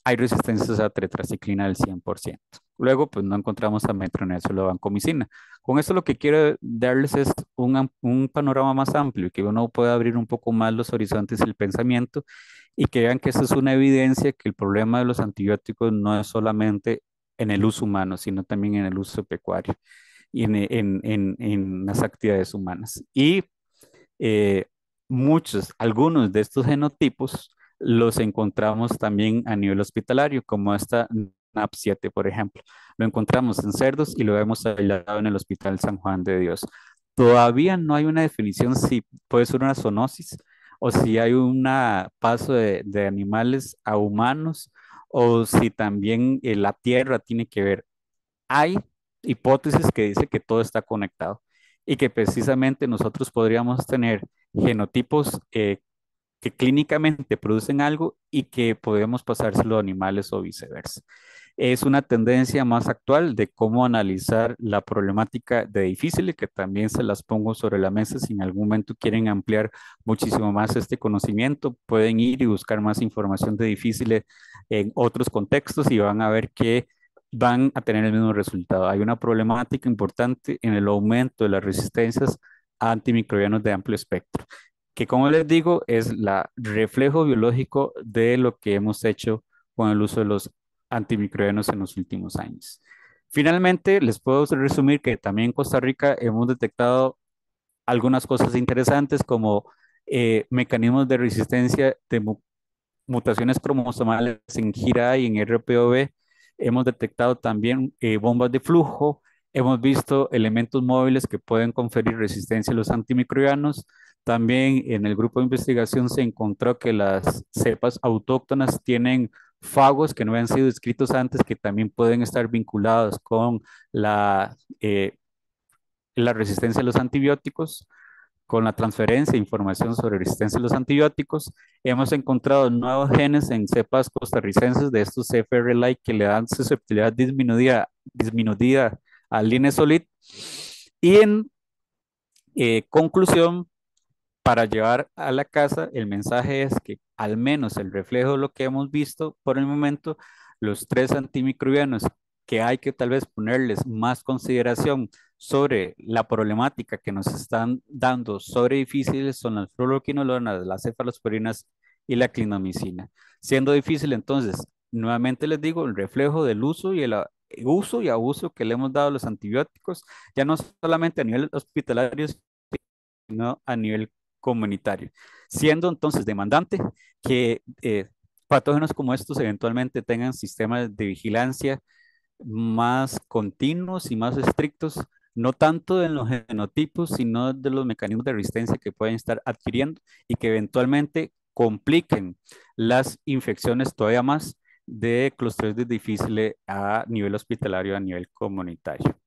hay resistencias a tetraciclina del 100%. Luego, pues no encontramos a metronidazol o vancomicina. Con esto lo que quiero darles es un panorama más amplio y que uno pueda abrir un poco más los horizontes del pensamiento y que vean que esta es una evidencia que el problema de los antibióticos no es solamente en el uso humano, sino también en el uso pecuario y en las actividades humanas. Y eh, algunos de estos genotipos los encontramos también a nivel hospitalario, como esta NAP7, por ejemplo. Lo encontramos en cerdos y lo vemos aislado en el Hospital San Juan de Dios. Todavía no hay una definición si puede ser una zoonosis o si hay un paso de animales a humanos o si también la tierra tiene que ver. Hay hipótesis que dice que todo está conectado y que precisamente nosotros podríamos tener genotipos que clínicamente producen algo y que podemos pasárselo a animales o viceversa. Es una tendencia más actual de cómo analizar la problemática de difícil y que también se las pongo sobre la mesa. Si en algún momento quieren ampliar muchísimo más este conocimiento, pueden ir y buscar más información de difícil en otros contextos y van a ver que van a tener el mismo resultado. Hay una problemática importante en el aumento de las resistencias a antimicrobianos de amplio espectro, que como les digo es la reflejo biológico de lo que hemos hecho con el uso de los antimicrobianos en los últimos años. Finalmente, les puedo resumir que también en Costa Rica hemos detectado algunas cosas interesantes como mecanismos de resistencia de mutaciones cromosomales en GIRA y en RPOB. Hemos detectado también bombas de flujo. Hemos visto elementos móviles que pueden conferir resistencia a los antimicrobianos. También en el grupo de investigación se encontró que las cepas autóctonas tienen fagos que no habían sido descritos antes, que también pueden estar vinculados con la resistencia a los antibióticos, con la transferencia de información sobre resistencia a los antibióticos. Hemos encontrado nuevos genes en cepas costarricenses de estos CFR-like que le dan susceptibilidad disminuida al linezolid. Y en conclusión, para llevar a la casa, el mensaje es que al menos el reflejo de lo que hemos visto por el momento, los tres antimicrobianos que hay que tal vez ponerles más consideración sobre la problemática que nos están dando sobre difíciles son las fluoroquinolonas, las cefalosporinas y la clindamicina. Siendo difícil, entonces, nuevamente les digo, el reflejo del uso y el uso y abuso que le hemos dado a los antibióticos, ya no solamente a nivel hospitalario, sino a nivel comunitario, siendo entonces demandante que patógenos como estos eventualmente tengan sistemas de vigilancia más continuos y más estrictos, no tanto en los genotipos, sino de los mecanismos de resistencia que pueden estar adquiriendo y que eventualmente compliquen las infecciones todavía más de Clostridium difficile a nivel hospitalario, a nivel comunitario.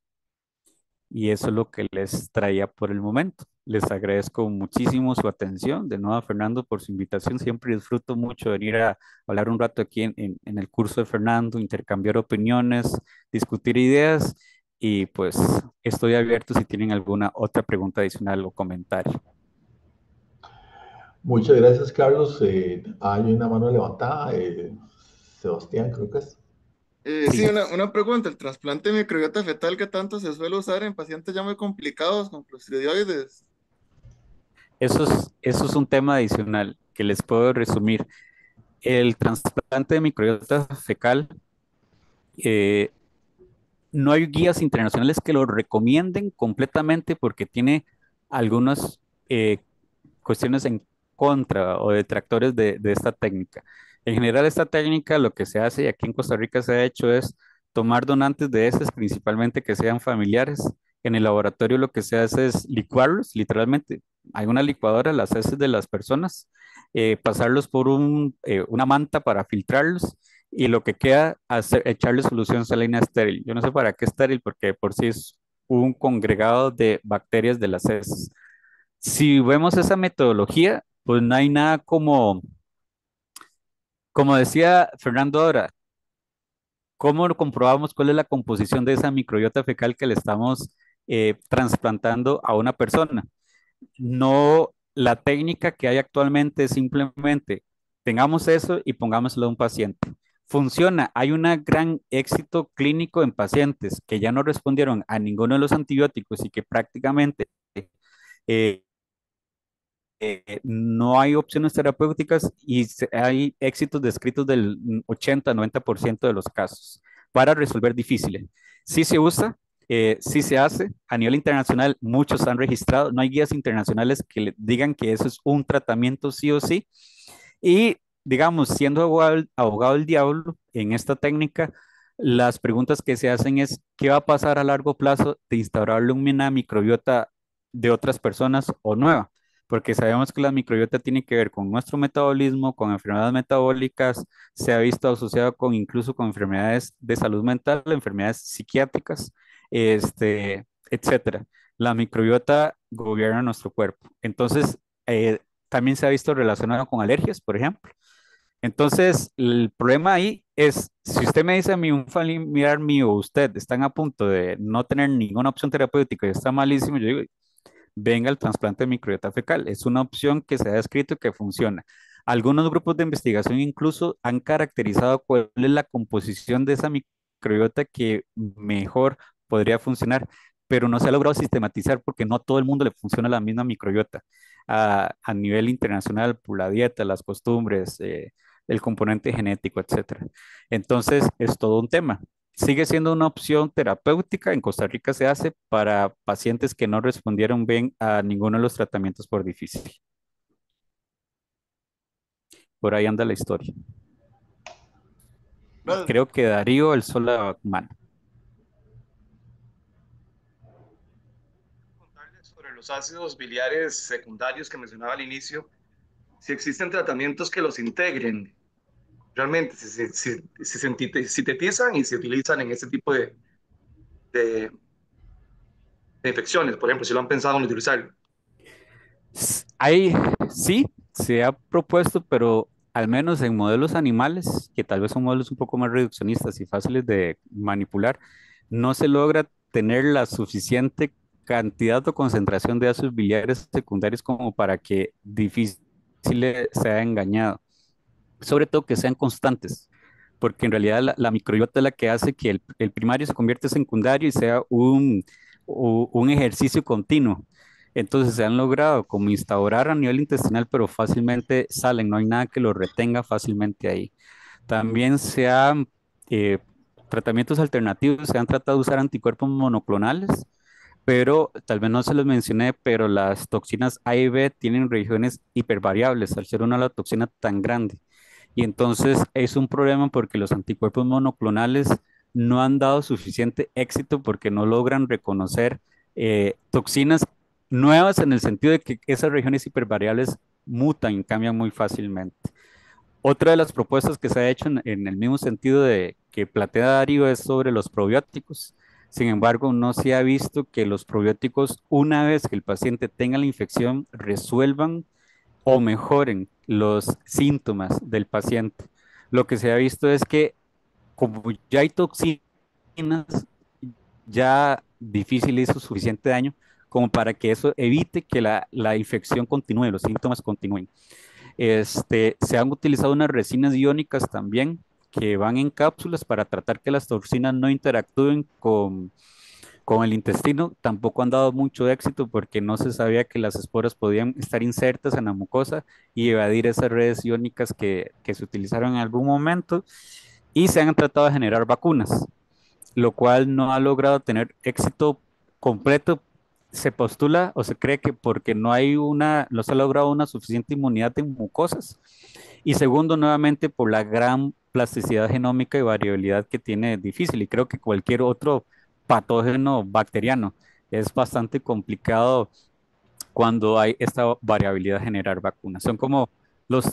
Y eso es lo que les traía por el momento. Les agradezco muchísimo su atención. De nuevo, Fernando, por su invitación. Siempre disfruto mucho venir a hablar un rato aquí en el curso de Fernando, intercambiar opiniones, discutir ideas. Y pues estoy abierto si tienen alguna otra pregunta adicional o comentario. Muchas gracias, Carlos. Hay una mano levantada. Sebastián, creo que es. Sí, Sí, una pregunta. ¿El trasplante de microbiota fetal que tanto se suele usar en pacientes ya muy complicados con clostridioides? eso es un tema adicional que les puedo resumir. El trasplante de microbiota fecal eh, no hay guías internacionales que lo recomienden completamente porque tiene algunas cuestiones en contra o detractores de esta técnica. En general, esta técnica lo que se hace, y aquí en Costa Rica se ha hecho, es tomar donantes de heces, principalmente que sean familiares. En el laboratorio lo que se hace es licuarlos, literalmente. Hay una licuadora, las heces de las personas, pasarlos por una manta para filtrarlos y lo que queda, echarle solución salina estéril. Yo no sé para qué estéril, porque por sí es un congregado de bacterias de las heces. Si vemos esa metodología, pues no hay nada como decía Fernando ahora, ¿cómo lo comprobamos cuál es la composición de esa microbiota fecal que le estamos trasplantando a una persona? No, la técnica que hay actualmente es simplemente tengamos eso y pongámoslo a un paciente. Funciona, hay un gran éxito clínico en pacientes que ya no respondieron a ninguno de los antibióticos y que prácticamente eh, no hay opciones terapéuticas y hay éxitos descritos del 80-90% de los casos para resolver difíciles. Sí se usa, sí se hace. A nivel internacional, muchos han registrado. No hay guías internacionales que le digan que eso es un tratamiento sí o sí. Y, digamos, siendo abogado del diablo en esta técnica, las preguntas que se hacen es, ¿qué va a pasar a largo plazo de instaurarle una microbiota de otras personas o nueva? Porque sabemos que la microbiota tiene que ver con nuestro metabolismo, con enfermedades metabólicas, se ha visto asociado con incluso con enfermedades de salud mental, enfermedades psiquiátricas, etcétera. La microbiota gobierna nuestro cuerpo. Entonces, también se ha visto relacionado con alergias, por ejemplo. Entonces, el problema ahí es, si usted me dice a mí, un familiar mío, usted están a punto de no tener ninguna opción terapéutica y está malísimo, yo digo, venga el trasplante de microbiota fecal. Es una opción que se ha descrito que funciona. Algunos grupos de investigación incluso han caracterizado cuál es la composición de esa microbiota que mejor podría funcionar, pero no se ha logrado sistematizar porque no a todo el mundo le funciona la misma microbiota. A nivel internacional, por la dieta, las costumbres, el componente genético, etcétera. Entonces, es todo un tema. Sigue siendo una opción terapéutica. En Costa Rica se hace para pacientes que no respondieron bien a ninguno de los tratamientos por difícil. Por ahí anda la historia. Gracias. Creo que Darío el sola mano. Contarles sobre los ácidos biliares secundarios que mencionaba al inicio, si existen tratamientos que los integren, realmente, si sintetizan y se utilizan en este tipo de, de infecciones, por ejemplo, si lo han pensado en utilizar. Hay, sí, se ha propuesto, pero al menos en modelos animales, que tal vez son modelos un poco más reduccionistas y fáciles de manipular, no se logra tener la suficiente cantidad o concentración de ácidos biliares secundarios como para que difícil sea engañado. Sobre todo que sean constantes, porque en realidad la microbiota es la que hace que el primario se convierta en secundario y sea un ejercicio continuo. Entonces se han logrado como instaurar a nivel intestinal, pero fácilmente salen, no hay nada que lo retenga fácilmente ahí. También eh, tratamientos alternativos, se han tratado de usar anticuerpos monoclonales, pero tal vez no se los mencioné, pero las toxinas A y B tienen regiones hipervariables al ser una toxina tan grande. Y entonces es un problema porque los anticuerpos monoclonales no han dado suficiente éxito porque no logran reconocer toxinas nuevas en el sentido de que esas regiones hipervariables mutan y cambian muy fácilmente. Otra de las propuestas que se ha hecho en el mismo sentido de que plantea Darío es sobre los probióticos. Sin embargo, no se ha visto que los probióticos, una vez que el paciente tenga la infección, resuelvan o mejoren los síntomas del paciente. Lo que se ha visto es que como ya hay toxinas, ya difícil hizo suficiente daño como para que eso evite que la infección continúe, los síntomas continúen. Se han utilizado unas resinas iónicas también que van en cápsulas para tratar que las toxinas no interactúen con el intestino. Tampoco han dado mucho éxito porque no se sabía que las esporas podían estar insertas en la mucosa y evadir esas redes iónicas que se utilizaron en algún momento. Y se han tratado de generar vacunas, lo cual no ha logrado tener éxito completo. Se postula o se cree que porque no se ha logrado una suficiente inmunidad en mucosas. Y segundo, nuevamente por la gran plasticidad genómica y variabilidad que tiene difícil. Y creo que cualquier otro patógeno bacteriano es bastante complicado cuando hay esta variabilidad generar vacunas. Son como los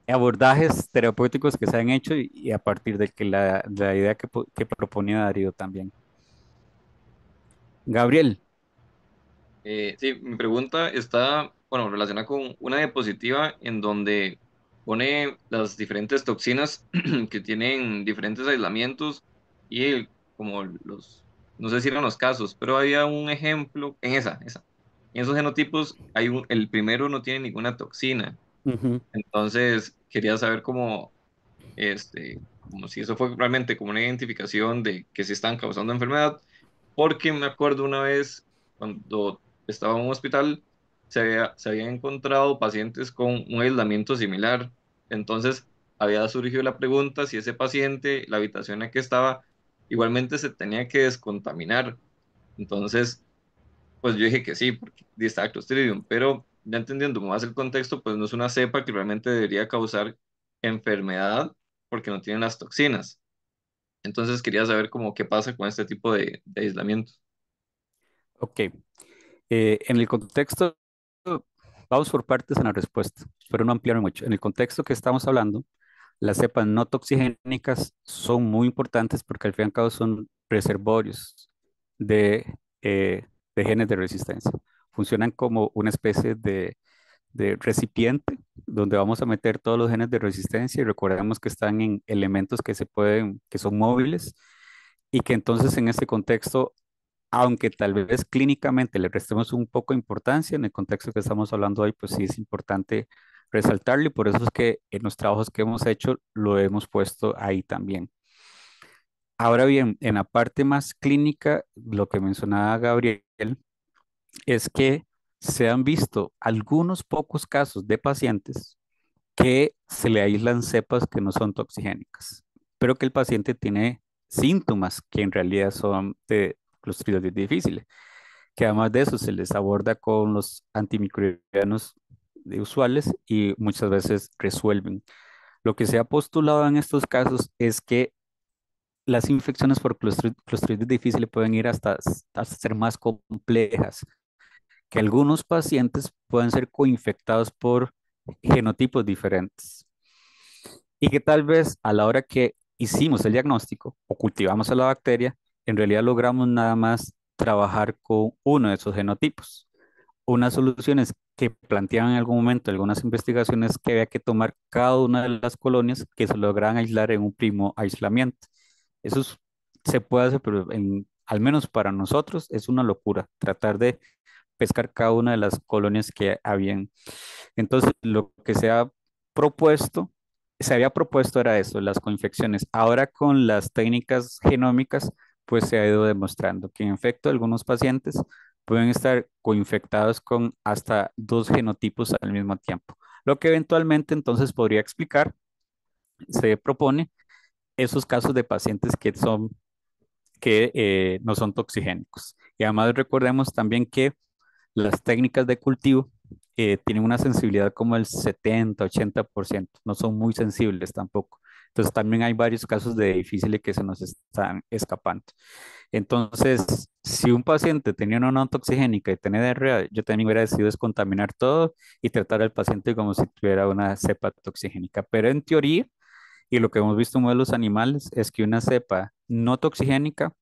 abordajes terapéuticos que se han hecho y a partir de que la idea que proponía Darío también. Gabriel, Sí, mi pregunta está bueno, relaciona con una diapositiva en donde pone las diferentes toxinas que tienen diferentes aislamientos y como los, no sé si eran los casos, pero había un ejemplo en esa. En esos genotipos el primero no tiene ninguna toxina. Ujú. Entonces, quería saber cómo, como si eso fue realmente como una identificación de que se están causando enfermedad, porque me acuerdo una vez cuando estaba en un hospital, se habían encontrado pacientes con un aislamiento similar. Entonces, había surgido la pregunta si ese paciente, la habitación en la que estaba, igualmente se tenía que descontaminar. Entonces, pues yo dije que sí, porque estaba Clostridium, pero ya entendiendo más el contexto, pues no es una cepa que realmente debería causar enfermedad porque no tiene las toxinas. Entonces quería saber cómo qué pasa con este tipo de aislamiento. Ok. En el contexto, vamos por partes en la respuesta, pero no ampliar mucho. En el contexto que estamos hablando, las cepas no toxigénicas son muy importantes porque al fin y al cabo son reservorios de, de genes de resistencia. Funcionan como una especie de recipiente donde vamos a meter todos los genes de resistencia y recordemos que están en elementos que se pueden, que son móviles y que entonces en este contexto, aunque tal vez clínicamente le restemos un poco de importancia en el contexto que estamos hablando hoy, pues sí es importante resaltarlo y por eso es que en los trabajos que hemos hecho lo hemos puesto ahí también. Ahora bien, en la parte más clínica, lo que mencionaba Gabriel es que se han visto algunos pocos casos de pacientes que se le aíslan cepas que no son toxigénicas, pero que el paciente tiene síntomas que en realidad son de clostriditis difíciles, que además de eso se les aborda con los antimicrobianos usuales y muchas veces resuelven. Lo que se ha postulado en estos casos es que las infecciones por clostriditis difícil pueden ir hasta ser más complejas, que algunos pacientes pueden ser coinfectados por genotipos diferentes y que tal vez a la hora que hicimos el diagnóstico o cultivamos a la bacteria, en realidad logramos nada más trabajar con uno de esos genotipos. Unas soluciones que planteaban en algún momento algunas investigaciones que había que tomar cada una de las colonias que se logran aislar en un primo aislamiento. Se puede hacer, pero al menos para nosotros es una locura tratar de pescar cada una de las colonias que habían. Entonces, lo que se había propuesto era eso, las coinfecciones. Ahora con las técnicas genómicas, pues se ha ido demostrando que en efecto algunos pacientes pueden estar coinfectados con hasta dos genotipos al mismo tiempo, lo que eventualmente entonces podría explicar, se propone, esos casos de pacientes que no son toxigénicos. Y además recordemos también que las técnicas de cultivo tienen una sensibilidad como el 70-80%, no son muy sensibles tampoco. Entonces también hay varios casos de difíciles que se nos están escapando. Entonces, si un paciente tenía una no toxigénica y tenía diarrea, yo también hubiera decidido descontaminar todo y tratar al paciente como si tuviera una cepa toxigénica. Pero en teoría, y lo que hemos visto en modelos animales, es que una cepa no toxigénica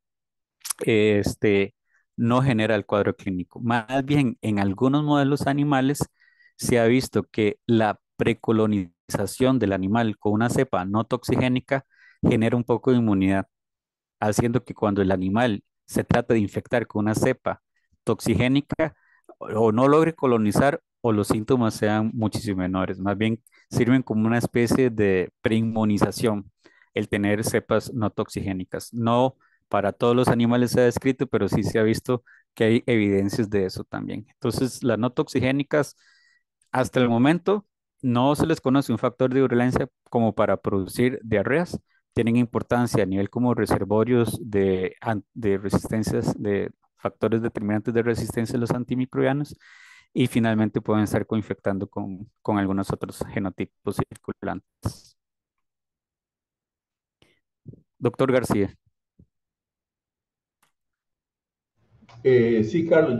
este, no genera el cuadro clínico. Más bien, en algunos modelos animales se ha visto que la precolonización del animal con una cepa no toxigénica genera un poco de inmunidad, haciendo que cuando el animal se trata de infectar con una cepa toxigénica, o no logre colonizar o los síntomas sean muchísimo menores. Más bien sirven como una especie de preinmunización el tener cepas no toxigénicas. No para todos los animales se ha descrito, pero sí se ha visto que hay evidencias de eso también. Entonces, las no toxigénicas, hasta el momento, no se les conoce un factor de virulencia como para producir diarreas. Tienen importancia a nivel como reservorios de resistencias, de factores determinantes de resistencia a los antimicrobianos y finalmente pueden estar coinfectando con algunos otros genotipos circulantes. Doctor García. Sí, Carlos,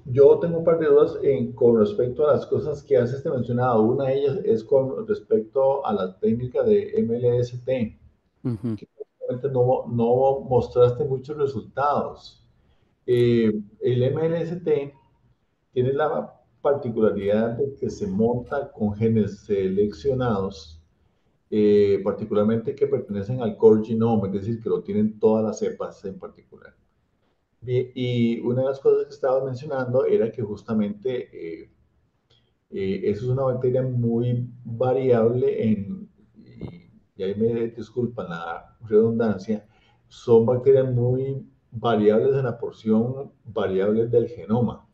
yo tengo un par de dudas con respecto a las cosas que has mencionado. Una de ellas es con respecto a la técnica de MLST, Ujú. que obviamente no mostraste muchos resultados. El MLST tiene la particularidad de que se monta con genes seleccionados, particularmente que pertenecen al core genome, es decir, que lo tienen todas las cepas en particular. Bien, y una de las cosas que estaba mencionando era que justamente eso es una bacteria muy variable y ahí me disculpan la redundancia, son bacterias muy variables en la porción variable del genoma,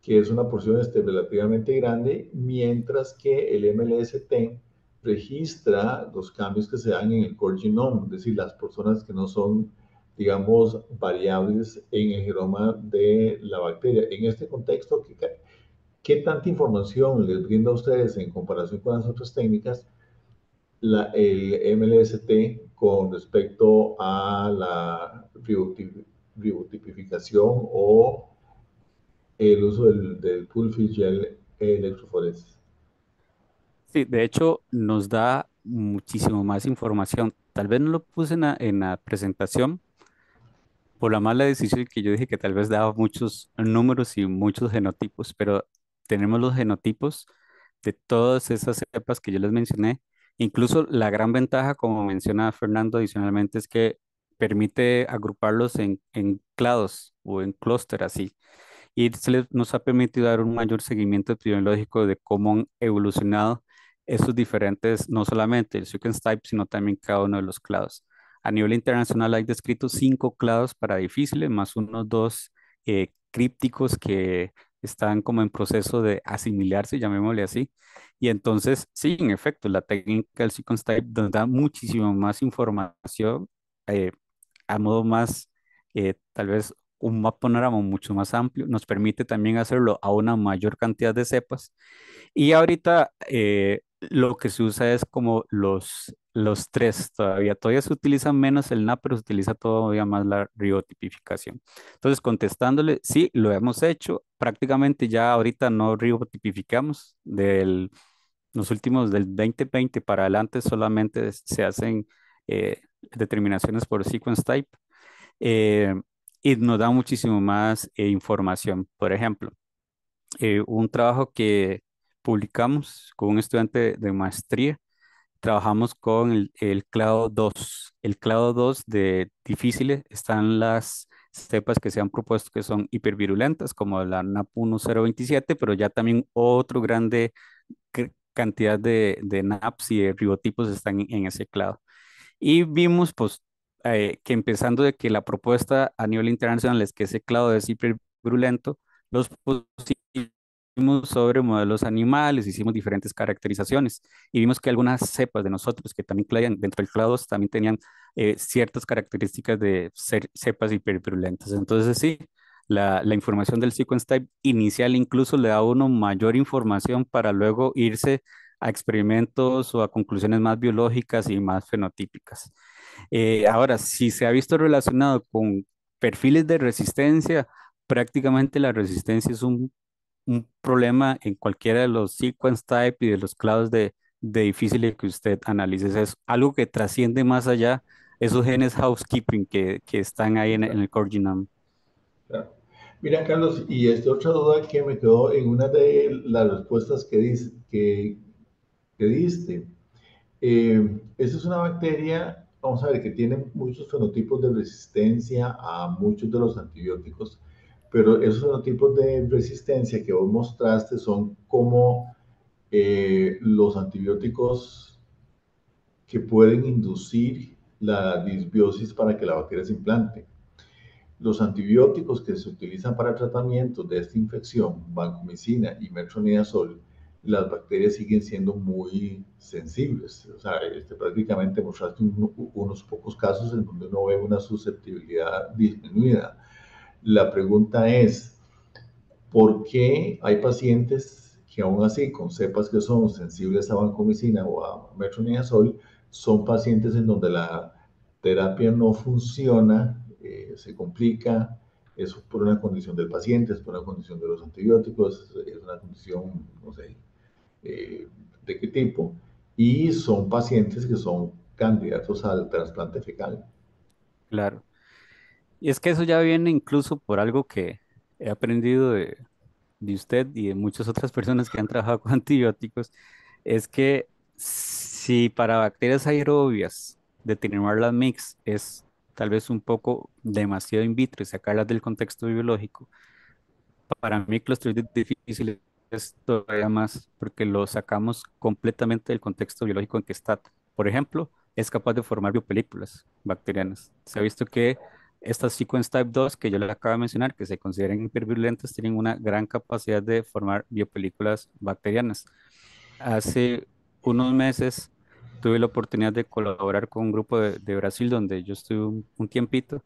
que es una porción relativamente grande, mientras que el MLST registra los cambios que se dan en el core genome, es decir, las personas que no son, digamos, variables en el genoma de la bacteria. En este contexto, ¿qué tanta información les brinda a ustedes en comparación con las otras técnicas el MLST con respecto a la ribotipificación o el uso del Pulfil Gel electroforesis? Sí, de hecho nos da muchísimo más información. Tal vez no lo puse en la presentación por la mala decisión que yo dije que tal vez daba muchos números y muchos genotipos, pero tenemos los genotipos de todas esas cepas que yo les mencioné. Incluso la gran ventaja, como menciona Fernando adicionalmente, es que permite agruparlos en clados o en clúster así. Y nos ha permitido dar un mayor seguimiento epidemiológico de cómo han evolucionado esos diferentes, no solamente el sequence type, sino también cada uno de los clados. A nivel internacional hay descritos 5 clados para difíciles, más unos 2 crípticos que están como en proceso de asimilarse, llamémosle así. Y entonces, sí, en efecto, la técnica del sequence type nos da muchísimo más información eh, a modo más, tal vez un panorama mucho más amplio, nos permite también hacerlo a una mayor cantidad de cepas. Y ahorita lo que se usa es como los tres todavía. Todavía se utiliza menos el NAP, pero se utiliza todavía más la ribotipificación. Entonces, contestándole, sí, lo hemos hecho. Prácticamente ya ahorita no ribotipificamos. Los últimos del 2020 para adelante solamente se hacen determinaciones por sequence type eh, y nos da muchísimo más información. Por ejemplo, un trabajo que publicamos con un estudiante de maestría, trabajamos con el clado 2. El clado 2 de difíciles están las cepas que se han propuesto que son hipervirulentas, como la NAP1027, pero ya también otro grande cantidad de NAPs y de ribotipos están en ese clado. Y vimos, pues, que empezando de que la propuesta a nivel internacional es que ese clado es hipervirulento, los pusimos sobre modelos animales, hicimos diferentes caracterizaciones y vimos que algunas cepas de nosotros que también caían dentro del clado también tenían ciertas características de ser cepas hipervirulentas. Entonces, sí, la información del sequence type inicial incluso le da a uno mayor información para luego irse a experimentos o a conclusiones más biológicas y más fenotípicas. Ahora, si se ha visto relacionado con perfiles de resistencia, prácticamente la resistencia es un problema en cualquiera de los sequence type y de los clados de difíciles que usted analice. Es algo que trasciende más allá esos genes housekeeping que están ahí en el core genome. Claro. Mira, Carlos, y esta otra duda que me quedó en una de las respuestas que diste. Esta es una bacteria, vamos a ver, que tiene muchos fenotipos de resistencia a muchos de los antibióticos, pero esos fenotipos de resistencia que vos mostraste son como los antibióticos que pueden inducir la disbiosis para que la bacteria se implante. Los antibióticos que se utilizan para tratamiento de esta infección, vancomicina y metronidazol, las bacterias siguen siendo muy sensibles. O sea, prácticamente mostraste unos pocos casos en donde uno ve una susceptibilidad disminuida. La pregunta es, ¿por qué hay pacientes que aún así con cepas que son sensibles a vancomicina o a metronidazol, son pacientes en donde la terapia no funciona, se complica, es por una condición del paciente, es por una condición de los antibióticos, es una condición, no sé, de qué tipo, y son pacientes que son candidatos al trasplante fecal? Claro. Y es que eso ya viene incluso por algo que he aprendido de usted y de muchas otras personas que han trabajado con antibióticos, es que si para bacterias aerobias determinar las mix es tal vez un poco demasiado in vitro y sacarlas del contexto biológico, para mí Clostridium difícil es todavía más porque lo sacamos completamente del contexto biológico en que está. Por ejemplo, es capaz de formar biopelículas bacterianas. Se ha visto que estas sequence type 2 que yo les acabo de mencionar, que se consideran hipervirulentas, tienen una gran capacidad de formar biopelículas bacterianas. Hace unos meses tuve la oportunidad de colaborar con un grupo de Brasil donde yo estuve un tiempito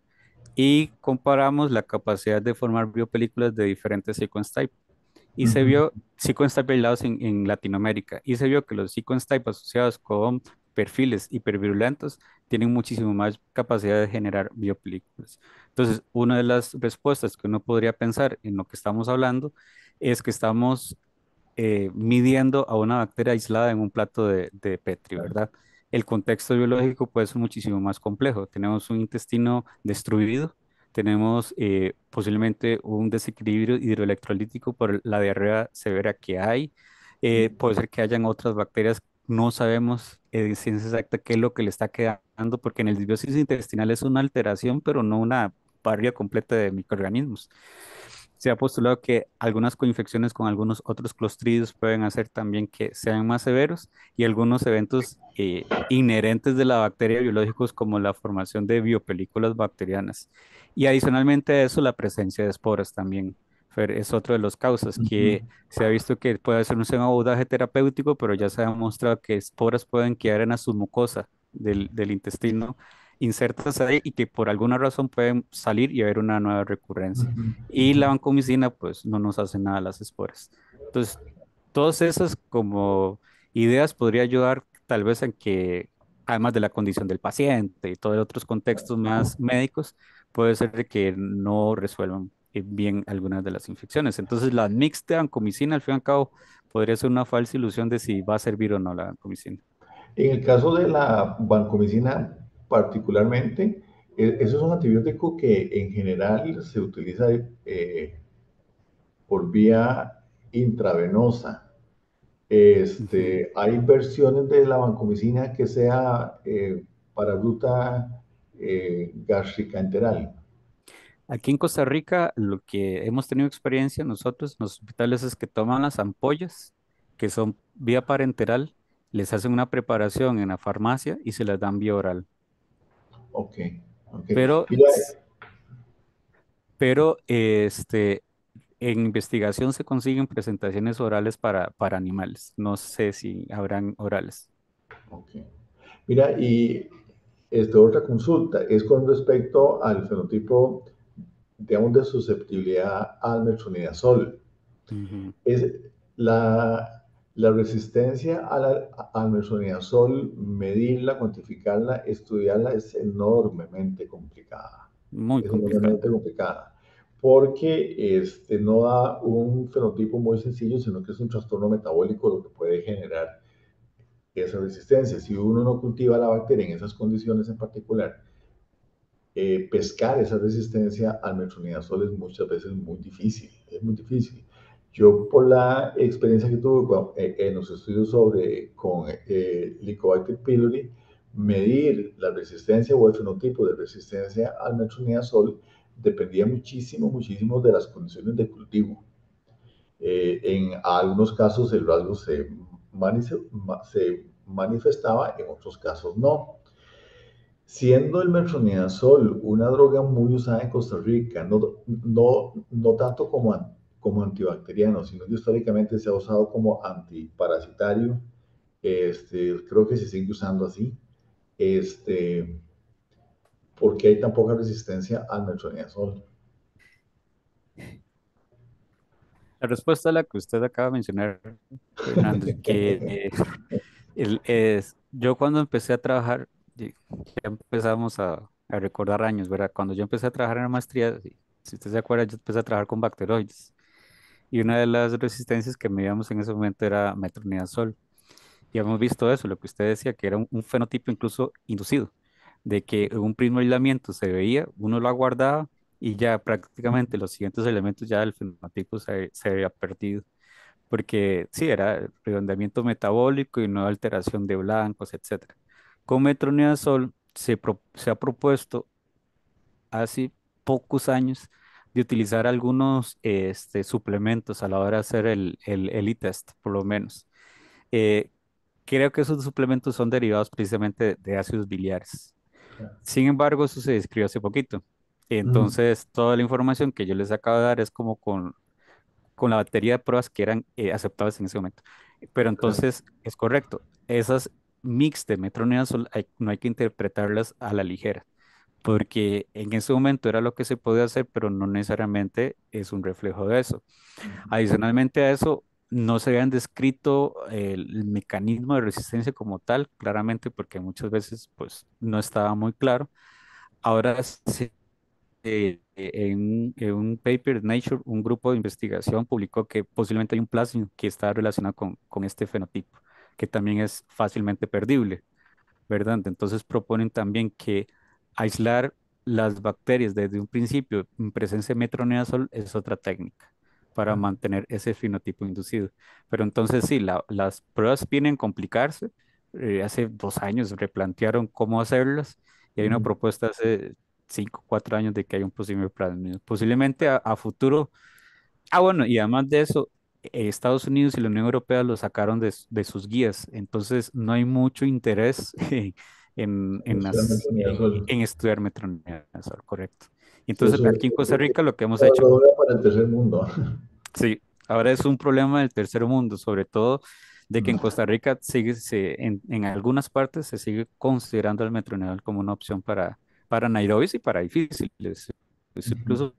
y comparamos la capacidad de formar biopelículas de diferentes sequence type. Y se Ujú, vio sequence type aislados en Latinoamérica. Y se vio que los sequence type asociados con perfiles hipervirulentos tienen muchísimo más capacidad de generar biopelículas. Entonces, una de las respuestas que uno podría pensar en lo que estamos hablando es que estamos midiendo a una bacteria aislada en un plato de Petri, ¿verdad? El contexto biológico puede ser muchísimo más complejo. Tenemos un intestino destruido, tenemos posiblemente un desequilibrio hidroelectrolítico por la diarrea severa que hay, puede ser que hayan otras bacterias, no sabemos ciencia exacta qué es lo que le está quedando, porque en el disbiosis intestinal es una alteración, pero no una parrilla completa de microorganismos. Se ha postulado que algunas coinfecciones con algunos otros clostridios pueden hacer también que sean más severos y algunos eventos inherentes de la bacteria biológicos como la formación de biopelículas bacterianas. Y adicionalmente a eso, la presencia de esporas también. Fer, es otro de los causas ujú. que se ha visto que puede ser un abordaje terapéutico, pero ya se ha demostrado que esporas pueden quedar en la submucosa del intestino insertas ahí y que por alguna razón pueden salir y haber una nueva recurrencia. Ujú, Y ujú, la vancomicina, pues no nos hace nada a las esporas. Entonces, todas esas como ideas podría ayudar tal vez en que, además de la condición del paciente y todos otros contextos más médicos, puede ser de que no resuelvan bien algunas de las infecciones. Entonces, la mix de vancomicina, al fin y al cabo, podría ser una falsa ilusión de si va a servir o no la vancomicina. En el caso de la vancomicina particularmente, eso es un antibiótico que en general se utiliza por vía intravenosa. Ujú. Hay versiones de la vancomicina que sea para ruta gástrica enteral. Aquí en Costa Rica, lo que hemos tenido experiencia nosotros en los hospitales es que toman las ampollas, que son vía parenteral, les hacen una preparación en la farmacia y se las dan vía oral. Ok, ok. Pero, Mira, pero en investigación se consiguen presentaciones orales para animales. No sé si habrán orales. ok. Mira, y otra consulta es con respecto al fenotipo, digamos, de susceptibilidad al metronidazol. Ujú. Es la resistencia al metronidazol, medirla, cuantificarla, estudiarla es enormemente complicada. Muy Es complicado. enormemente complicada. Porque no da un fenotipo muy sencillo, sino que es un trastorno metabólico lo que puede generar esa resistencia. Si uno no cultiva la bacteria en esas condiciones en particular, pescar esa resistencia al metronidazol es muchas veces muy difícil, es muy difícil. Yo por la experiencia que tuve en los estudios con Helicobacter pylori, medir la resistencia o el fenotipo de resistencia al metronidazol dependía muchísimo, muchísimo de las condiciones de cultivo. En algunos casos el rasgo se manifestaba, en otros casos no. Siendo el metronidazol una droga muy usada en Costa Rica, no tanto como antibacteriano, sino que históricamente se ha usado como antiparasitario, creo que se sigue usando así, este, porque hay tan poca resistencia al metronidazol. La respuesta a la que usted acaba de mencionar, Fernando, que yo cuando empecé a trabajar, ya empezamos a recordar años, ¿verdad? Cuando yo empecé a trabajar en la maestría, si usted se acuerda, yo empecé a trabajar con bacteroides y una de las resistencias que medíamos en ese momento era metronidazol. Y hemos visto eso, lo que usted decía, que era un fenotipo incluso inducido, de que en un primer aislamiento se veía, uno lo aguardaba y ya prácticamente los siguientes elementos ya el fenotipo se había perdido, porque sí, era redondeamiento metabólico y no alteración de blancos, etcétera. Con metronidazol se ha propuesto hace pocos años de utilizar algunos suplementos a la hora de hacer el e-test, por lo menos. Eh, Creo que esos suplementos son derivados precisamente de ácidos biliares. Sin embargo, eso se describió hace poquito. Mm, Entonces, toda la información que yo les acabo de dar es como con la batería de pruebas que eran aceptables en ese momento. Pero claro. entonces, es correcto. Esas mix de metronidazol no hay que interpretarlas a la ligera, porque en ese momento era lo que se podía hacer, pero no necesariamente es un reflejo de eso. Adicionalmente a eso, no se habían descrito el mecanismo de resistencia como tal, claramente porque muchas veces pues no estaba muy claro. Ahora sí, en un paper de Nature, un grupo de investigación publicó que posiblemente hay un plasmid que está relacionado con este fenotipo, que también es fácilmente perdible, ¿verdad? Entonces proponen también que aislar las bacterias desde un principio en presencia de metronidazol es otra técnica para mantener ese fenotipo inducido. Pero entonces sí, las pruebas vienen a complicarse. Hace 2 años replantearon cómo hacerlas y hay una Mm. propuesta hace 5, 4 años de que hay un posible plan. Posiblemente a futuro. Ah, bueno, y además de eso, Estados Unidos y la Unión Europea lo sacaron de sus guías, entonces no hay mucho interés Metronidazol. en estudiar metronidazol, correcto. Sí, Entonces, eso aquí en Costa Rica lo que hemos todo hecho, lo dura para el tercer mundo. sí, ahora es un problema del tercer mundo, sobre todo de que en Costa Rica en algunas partes se sigue considerando el metronidazol como una opción para anaerobios y para difíciles, Ujú. incluso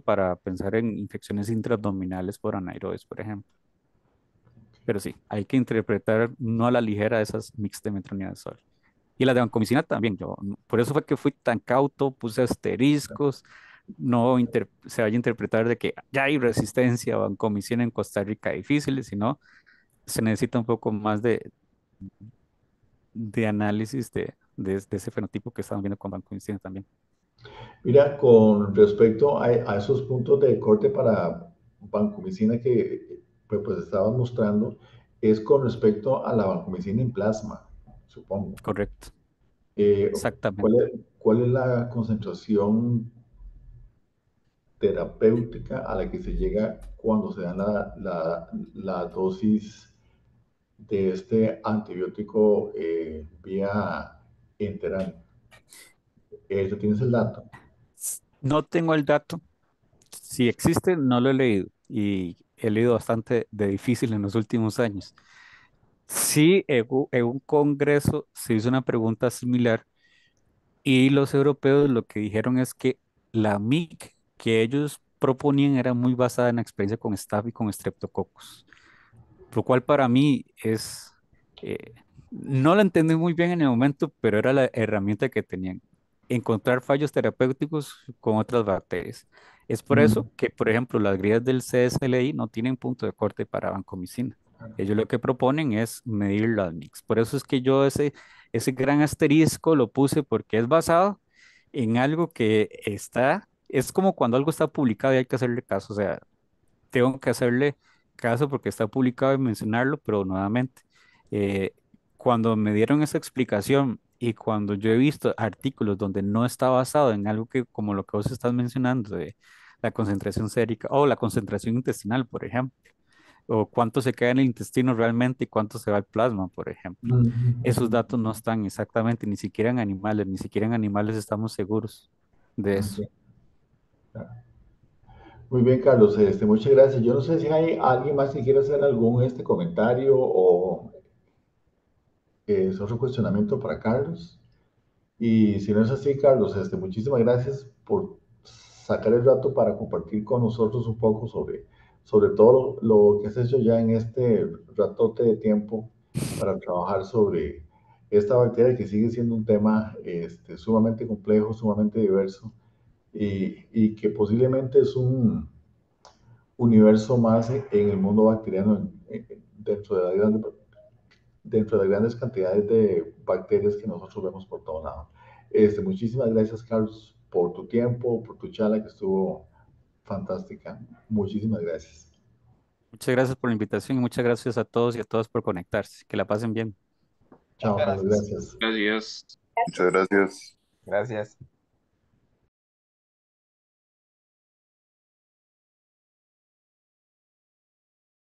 para pensar en infecciones intraabdominales por anaerobios, por ejemplo. Pero sí, hay que interpretar no a la ligera esas mix de metronidazol. Y las de vancomicina también. Por eso fue que fui tan cauto, puse asteriscos, no se vaya a interpretar de que ya hay resistencia a vancomicina en Costa Rica difíciles, sino se necesita un poco más de análisis de ese fenotipo que estamos viendo con vancomicina también. Mira, con respecto a esos puntos de corte para vancomicina que pues estabas mostrando, es con respecto a la vancomicina en plasma, supongo. Correcto, Eh, ¿cuál exactamente. cuál es la concentración terapéutica a la que se llega cuando se da la dosis de este antibiótico vía enteral? ¿Eso tienes el dato? No tengo el dato. Si existe, no lo he leído y he leído bastante de difícil en los últimos años. Sí, en un congreso se hizo una pregunta similar y los europeos lo que dijeron es que la MIC que ellos proponían era muy basada en la experiencia con Staph y con Streptococcus, lo cual para mí eh, no la entendí muy bien en el momento, pero era la herramienta que tenían, encontrar fallos terapéuticos con otras bacterias. Es por Mm, eso que, por ejemplo, las guías del CSLI no tienen punto de corte para vancomicina. Ellos lo que proponen es medir las mix. Por eso es que yo ese gran asterisco lo puse porque es basado en algo que es como cuando algo está publicado y hay que hacerle caso. O sea, tengo que hacerle caso porque está publicado y mencionarlo, pero nuevamente, eh, cuando me dieron esa explicación y cuando yo he visto artículos donde no está basado en algo que, como lo que vos estás mencionando, de la concentración sérica o la concentración intestinal, por ejemplo, o cuánto se queda en el intestino realmente y cuánto se va al plasma, por ejemplo. Esos mm, datos no están exactamente, ni siquiera en animales, ni siquiera en animales estamos seguros de eso. ok. Muy bien, Carlos, muchas gracias. Yo no sé si hay alguien más que quiera hacer algún comentario o otro cuestionamiento para Carlos. Y si no es así, Carlos, muchísimas gracias por sacar el rato para compartir con nosotros un poco sobre todo lo que has hecho ya en este ratote de tiempo para trabajar sobre esta bacteria que sigue siendo un tema sumamente complejo, sumamente diverso y que posiblemente es un universo más en el mundo bacteriano dentro de dentro de grandes cantidades de bacterias que nosotros vemos por todos lados. Muchísimas gracias, Carlos. por tu tiempo, por tu charla que estuvo fantástica. Muchísimas gracias. Muchas gracias por la invitación y muchas gracias a todos y a todas por conectarse. Que la pasen bien. Chao, Muchas Carlos, gracias. gracias. Gracias. Muchas gracias. Gracias.